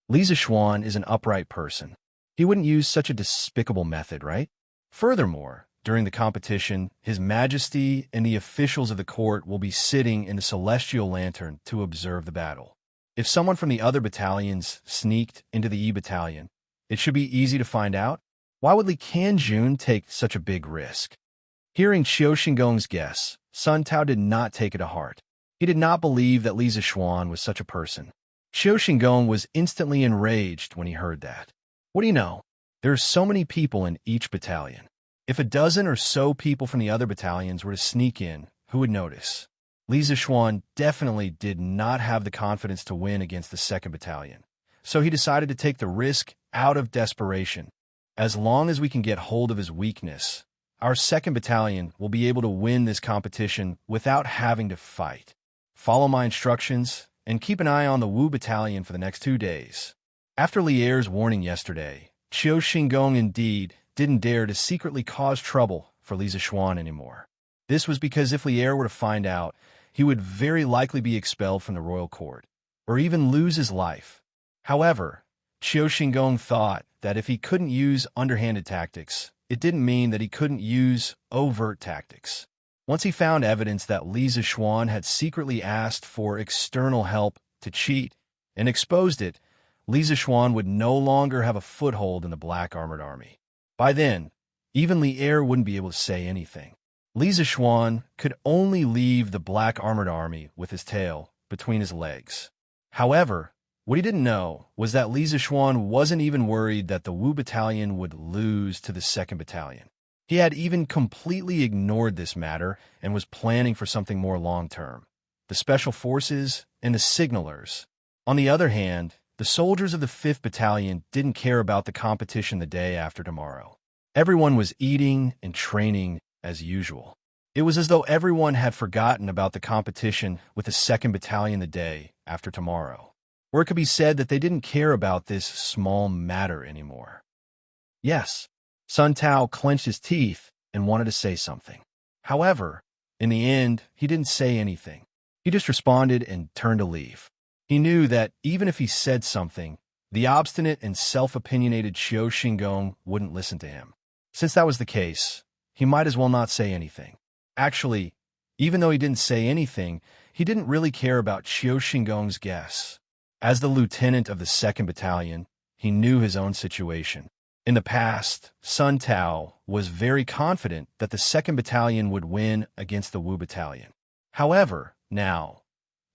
Li Zishuan is an upright person. He wouldn't use such a despicable method, right? Furthermore, during the competition, His Majesty and the officials of the court will be sitting in the celestial lantern to observe the battle. If someone from the other battalions sneaked into the E battalion, it should be easy to find out. Why would Li Kanjun take such a big risk? Hearing Qiu Xingong's guess, Sun Tao did not take it to heart. He did not believe that Li Zishuan was such a person. Qiu Xingong was instantly enraged when he heard that. What do you know? There are so many people in each battalion. If a dozen or so people from the other battalions were to sneak in, who would notice? Li Zishuan definitely did not have the confidence to win against the 2nd battalion, so he decided to take the risk out of desperation. As long as we can get hold of his weakness, our 2nd battalion will be able to win this competition without having to fight. Follow my instructions and keep an eye on the Wu battalion for the next 2 days. After Lier's warning yesterday, Qiu Xingong indeed didn't dare to secretly cause trouble for Li Zishuan anymore. This was because if Lier were to find out, he would very likely be expelled from the royal court, or even lose his life. However, Qiu Xingong thought that if he couldn't use underhanded tactics, it didn't mean that he couldn't use overt tactics. Once he found evidence that Li Zishuan had secretly asked for external help to cheat and exposed it, Li Zishuan would no longer have a foothold in the Black Armored Army. By then, even Lier wouldn't be able to say anything. Li Zishuan could only leave the Black Armored Army with his tail between his legs. However, what he didn't know was that Li Zishuan wasn't even worried that the Wu battalion would lose to the 2nd battalion. He had even completely ignored this matter and was planning for something more long-term: the Special Forces and the Signalers. On the other hand, the soldiers of the 5th battalion didn't care about the competition the day after tomorrow. Everyone was eating and training as usual. It was as though everyone had forgotten about the competition with the 2nd battalion the day after tomorrow. Or it could be said that they didn't care about this small matter anymore. Yes, Sun Tao clenched his teeth and wanted to say something. However, in the end, he didn't say anything. He just responded and turned to leave. He knew that even if he said something, the obstinate and self-opinionated Qiu Xingong wouldn't listen to him. Since that was the case, he might as well not say anything. Actually, even though he didn't say anything, he didn't really care about Qiu Xingong's guess. As the lieutenant of the 2nd Battalion, he knew his own situation. In the past, Sun Tao was very confident that the 2nd Battalion would win against the Wu Battalion. However, now,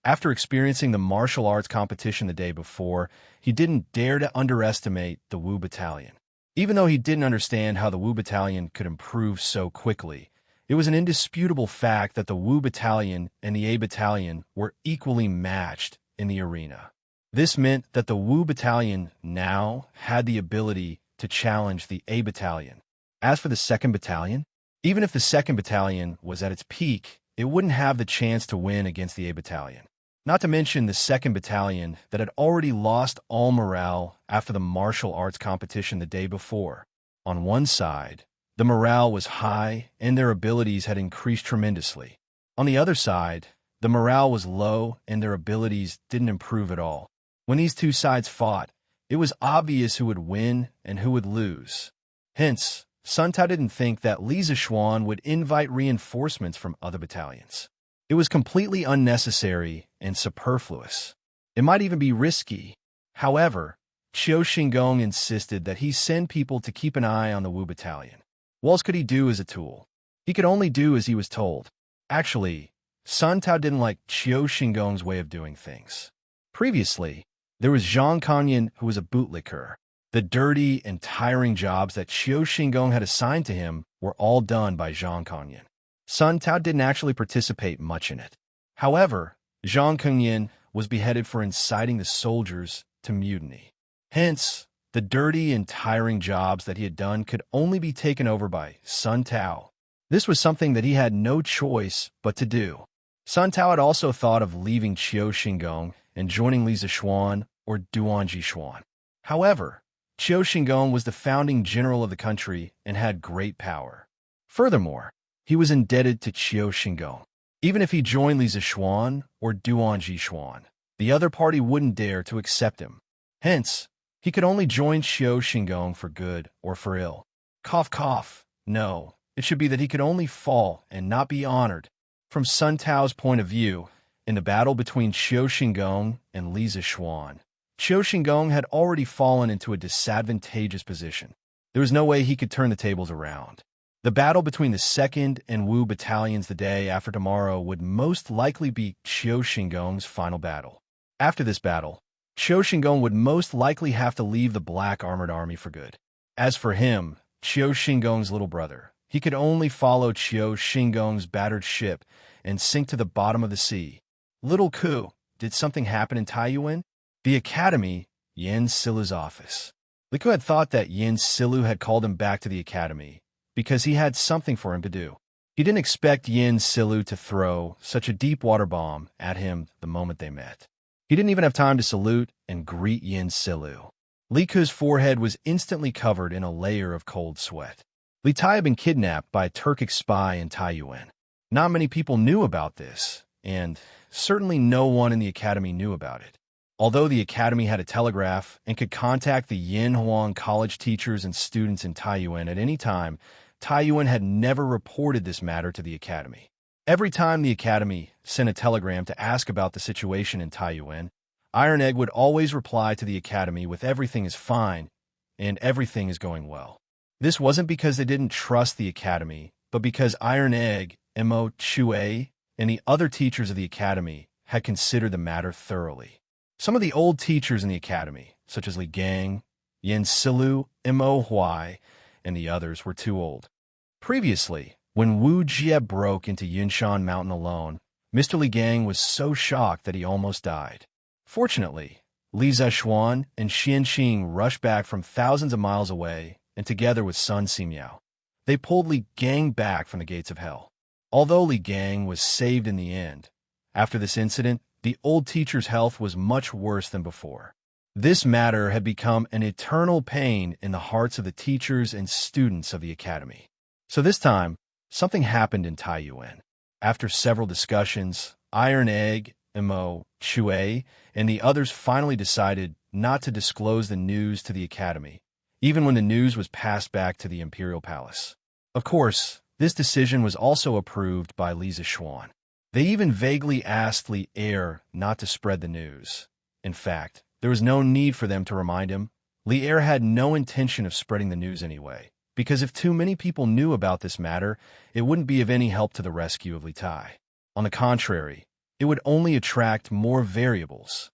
after experiencing the martial arts competition the day before, he didn't dare to underestimate the Wu Battalion. Even though he didn't understand how the Wu Battalion could improve so quickly, it was an indisputable fact that the Wu Battalion and the A Battalion were equally matched in the arena. This meant that the Wu Battalion now had the ability to challenge the A Battalion. As for the 2nd Battalion, even if the 2nd Battalion was at its peak, it wouldn't have the chance to win against the A Battalion. Not to mention the 2nd Battalion that had already lost all morale after the martial arts competition the day before. On one side, the morale was high and their abilities had increased tremendously. On the other side, the morale was low and their abilities didn't improve at all. When these two sides fought, it was obvious who would win and who would lose. Hence, Sun Tao didn't think that Li Zishuan would invite reinforcements from other battalions. It was completely unnecessary and superfluous. It might even be risky. However, Qiu Xingong insisted that he send people to keep an eye on the Wu Battalion. What else could he do as a tool? He could only do as he was told. Actually, Sun Tao didn't like Qiu Xingong's way of doing things. Previously, there was Zhang Kanyan, who was a bootlicker. The dirty and tiring jobs that Qiu Xingong had assigned to him were all done by Zhang Kanyan. Sun Tao didn't actually participate much in it. However, Zhang Kanyan was beheaded for inciting the soldiers to mutiny. Hence, the dirty and tiring jobs that he had done could only be taken over by Sun Tao. This was something that he had no choice but to do. Sun Tao had also thought of leaving Qiu Xingong and joining Li Zishuan or Duan Jishuan. However, Qiu Xingong was the founding general of the country and had great power. Furthermore, he was indebted to Qiu Xingong. Even if he joined Li Zishuan or Duan Jishuan, the other party wouldn't dare to accept him. Hence, he could only join Qiu Xingong for good or for ill. Cough, cough. No, it should be that he could only fall and not be honored. From Sun Tao's point of view, in the battle between Qiu Xingong and Li Zishuan, Qiu Xingong had already fallen into a disadvantageous position. There was no way he could turn the tables around. The battle between the 2nd and Wu battalions the day after tomorrow would most likely be Qiu Xingong's final battle. After this battle, Qiu Xingong would most likely have to leave the Black Armored Army for good. As for him, Qiu Xingong's little brother, he could only follow Qiu Xingong's battered ship and sink to the bottom of the sea. Little Ku, did something happen in Taiyuan? The academy, Yin Silu's office. Li Ku had thought that Yin Silu had called him back to the academy because he had something for him to do. He didn't expect Yin Silu to throw such a deep water bomb at him the moment they met. He didn't even have time to salute and greet Yin Silu. Li Ku's forehead was instantly covered in a layer of cold sweat. Li Tai had been kidnapped by a Turkic spy in Taiyuan. Not many people knew about this, and certainly no one in the academy knew about it. Although the academy had a telegraph and could contact the Yin Huang college teachers and students in Taiyuan at any time, Taiyuan had never reported this matter to the academy. Every time the academy sent a telegram to ask about the situation in Taiyuan, Iron Egg would always reply to the academy with everything is fine and everything is going well. This wasn't because they didn't trust the academy, but because Iron Egg, Mo Chue, and the other teachers of the academy had considered the matter thoroughly. Some of the old teachers in the academy, such as Li Gang, Yin Silu, Mo Huai, and the others, were too old. Previously, when Wu Jie broke into Yunshan Mountain alone, Mr. Li Gang was so shocked that he almost died. Fortunately, Li Zishuan and Xianxia rushed back from thousands of miles away, and together with Sun Simiao, they pulled Li Gang back from the gates of hell. Although Li Gang was saved in the end, after this incident, the old teacher's health was much worse than before. This matter had become an eternal pain in the hearts of the teachers and students of the academy. So this time, something happened in Taiyuan. After several discussions, Iron Egg, Mo Chue, and the others finally decided not to disclose the news to the academy, even when the news was passed back to the Imperial Palace. Of course, this decision was also approved by Li Zishuan. They even vaguely asked Li Er not to spread the news. In fact, there was no need for them to remind him. Li Er had no intention of spreading the news anyway, because if too many people knew about this matter, it wouldn't be of any help to the rescue of Li Tai. On the contrary, it would only attract more variables.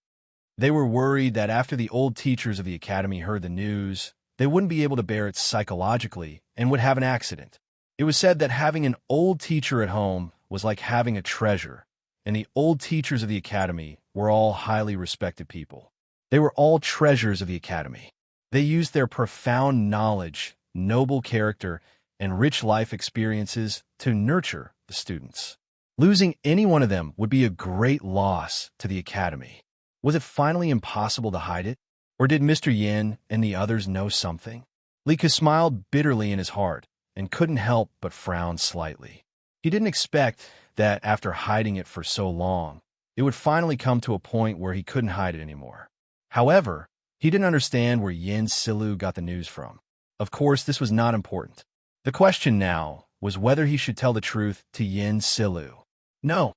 They were worried that after the old teachers of the academy heard the news, they wouldn't be able to bear it psychologically and would have an accident. It was said that having an old teacher at home was like having a treasure, and the old teachers of the academy were all highly respected people. They were all treasures of the academy. They used their profound knowledge, noble character, and rich life experiences to nurture the students. Losing any one of them would be a great loss to the academy. Was it finally impossible to hide it? Or did Mr. Yin and the others know something? Li Ke smiled bitterly in his heart and couldn't help but frown slightly. He didn't expect that after hiding it for so long, it would finally come to a point where he couldn't hide it anymore. However, he didn't understand where Yin Silu got the news from. Of course, this was not important. The question now was whether he should tell the truth to Yin Silu. No,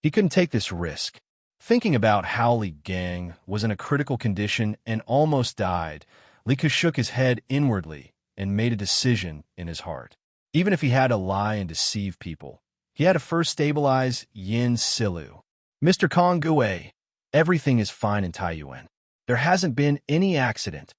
he couldn't take this risk. Thinking about how Li Gang was in a critical condition and almost died, Li Ke shook his head inwardly and made a decision in his heart. Even if he had to lie and deceive people, he had to first stabilize Yin Silu. Mr. Kong Gue, everything is fine in Taiyuan. There hasn't been any accident.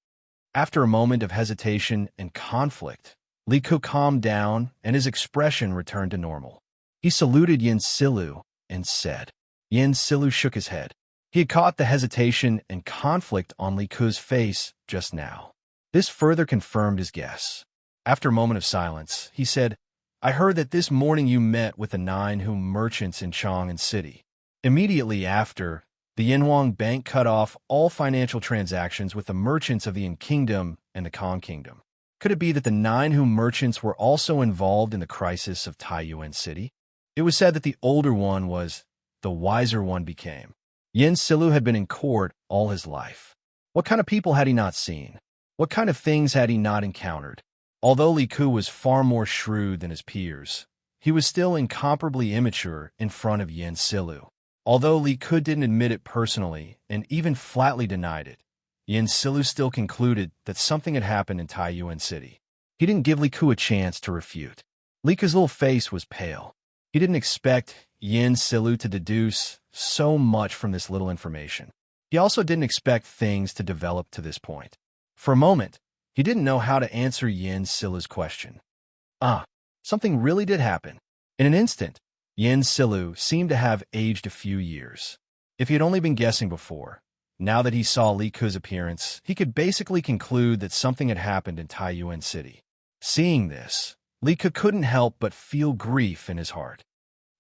After a moment of hesitation and conflict, Li Ke calmed down and his expression returned to normal. He saluted Yin Silu and said. Yin Silu shook his head. He had caught the hesitation and conflict on Li Ke's face just now. This further confirmed his guess. After a moment of silence, he said, I heard that this morning you met with the 9 merchants in Chang'an City. Immediately after, the Yinhuang Bank cut off all financial transactions with the merchants of the Yin Kingdom and the Kong Kingdom. Could it be that the 9 merchants were also involved in the crisis of Taiyuan City? It was said that the older one was the wiser one became. Yin Silu had been in court all his life. What kind of people had he not seen? What kind of things had he not encountered? Although Li Ke was far more shrewd than his peers, he was still incomparably immature in front of Yin Silu. Although Li Ke didn't admit it personally and even flatly denied it, Yin Silu still concluded that something had happened in Taiyuan City. He didn't give Li Ke a chance to refute. Li Ke's little face was pale. He didn't expect Yin Silu to deduce so much from this little information. He also didn't expect things to develop to this point. For a moment, he didn't know how to answer Yin Silu's question. Something really did happen. In an instant, Yin Silu seemed to have aged a few years. If he had only been guessing before, now that he saw Li Ke's appearance, he could basically conclude that something had happened in Taiyuan City. Seeing this, Li Ke couldn't help but feel grief in his heart.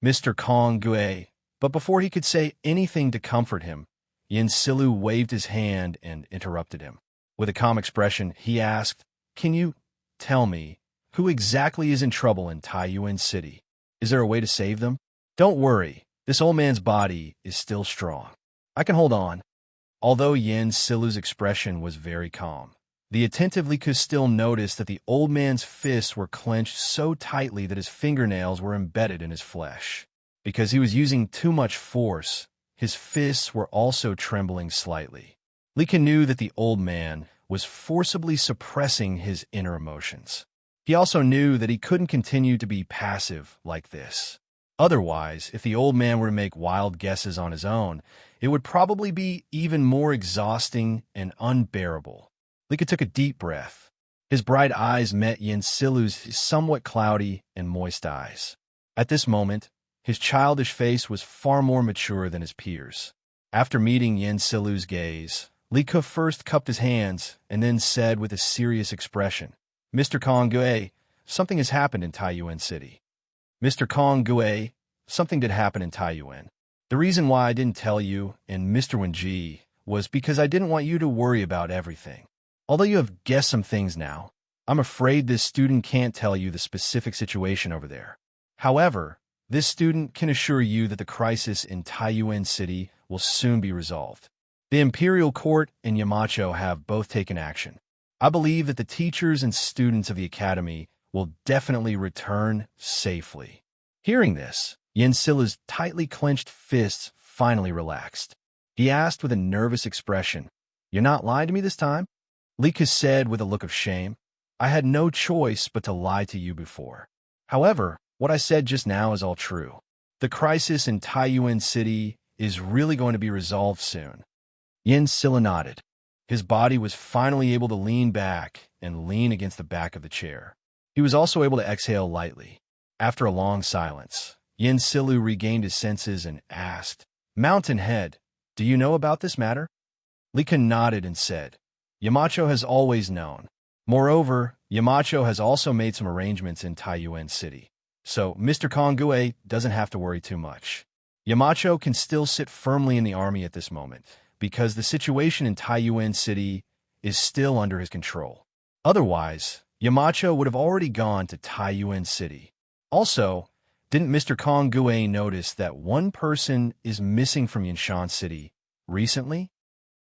Mr. Kong Gue, but before he could say anything to comfort him, Yin Silu waved his hand and interrupted him. With a calm expression, he asked, Can you tell me who exactly is in trouble in Taiyuan City? Is there a way to save them? Don't worry, this old man's body is still strong. I can hold on. Although Yin Silu's expression was very calm, the attentive Li Ke still noticed that the old man's fists were clenched so tightly that his fingernails were embedded in his flesh. Because he was using too much force, his fists were also trembling slightly. Li Ke knew that the old man was forcibly suppressing his inner emotions. He also knew that he couldn't continue to be passive like this. Otherwise, if the old man were to make wild guesses on his own, it would probably be even more exhausting and unbearable. Li Ke took a deep breath. His bright eyes met Yin Silu's somewhat cloudy and moist eyes. At this moment, his childish face was far more mature than his peers. After meeting Yin Silu's gaze, Li Ke first cupped his hands and then said with a serious expression, Mr. Kong Gue, something has happened in Taiyuan City. Mr. Kong Gue, something did happen in Taiyuan. The reason why I didn't tell you and Mr. Wenji was because I didn't want you to worry about everything. Although you have guessed some things now, I'm afraid this student can't tell you the specific situation over there. However, this student can assure you that the crisis in Taiyuan City will soon be resolved. The Imperial Court and Yamacho have both taken action. I believe that the teachers and students of the academy will definitely return safely. Hearing this, Yin Silu's tightly clenched fists finally relaxed. He asked with a nervous expression. You're not lying to me this time? Lika said with a look of shame. I had no choice but to lie to you before. However, what I said just now is all true. The crisis in Taiyuan City is really going to be resolved soon. Xianxia nodded. His body was finally able to lean back and lean against the back of the chair. He was also able to exhale lightly. After a long silence, Xianxia regained his senses and asked, Mountain Head, do you know about this matter? Lika nodded and said, Yamacho has always known. Moreover, Yamacho has also made some arrangements in Taiyuan City. So Mr. Kongue doesn't have to worry too much. Yamacho can still sit firmly in the army at this moment, because the situation in Taiyuan City is still under his control. Otherwise, Yamacho would have already gone to Taiyuan City. Also, didn't Mr. Kongue notice that one person is missing from Yanshan City recently?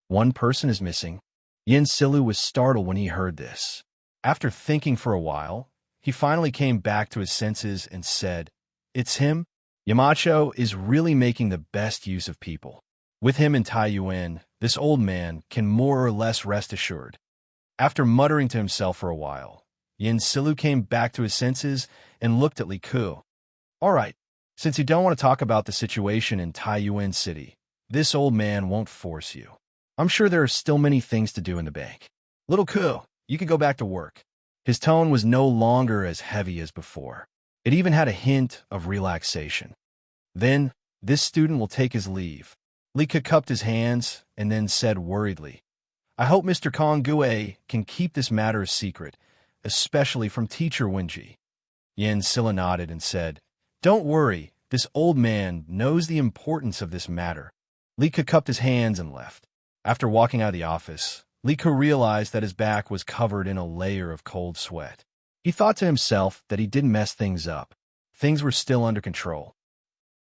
One person is missing. Xianxia was startled when he heard this. After thinking for a while, he finally came back to his senses and said, It's him. Yamacho is really making the best use of people. With him in Taiyuan, this old man can more or less rest assured. After muttering to himself for a while, Xianxia came back to his senses and looked at Li Ku. All right, since you don't want to talk about the situation in Taiyuan City, this old man won't force you. I'm sure there are still many things to do in the bank. Little Ku, you can go back to work. His tone was no longer as heavy as before. It even had a hint of relaxation. Then, this student will take his leave. Lika cupped his hands and then said worriedly, I hope Mr. Kongue can keep this matter a secret, especially from Teacher Wenji. Xianxia nodded and said, Don't worry, this old man knows the importance of this matter. Lika cupped his hands and left. After walking out of the office, Lika realized that his back was covered in a layer of cold sweat. He thought to himself that he didn't mess things up. Things were still under control.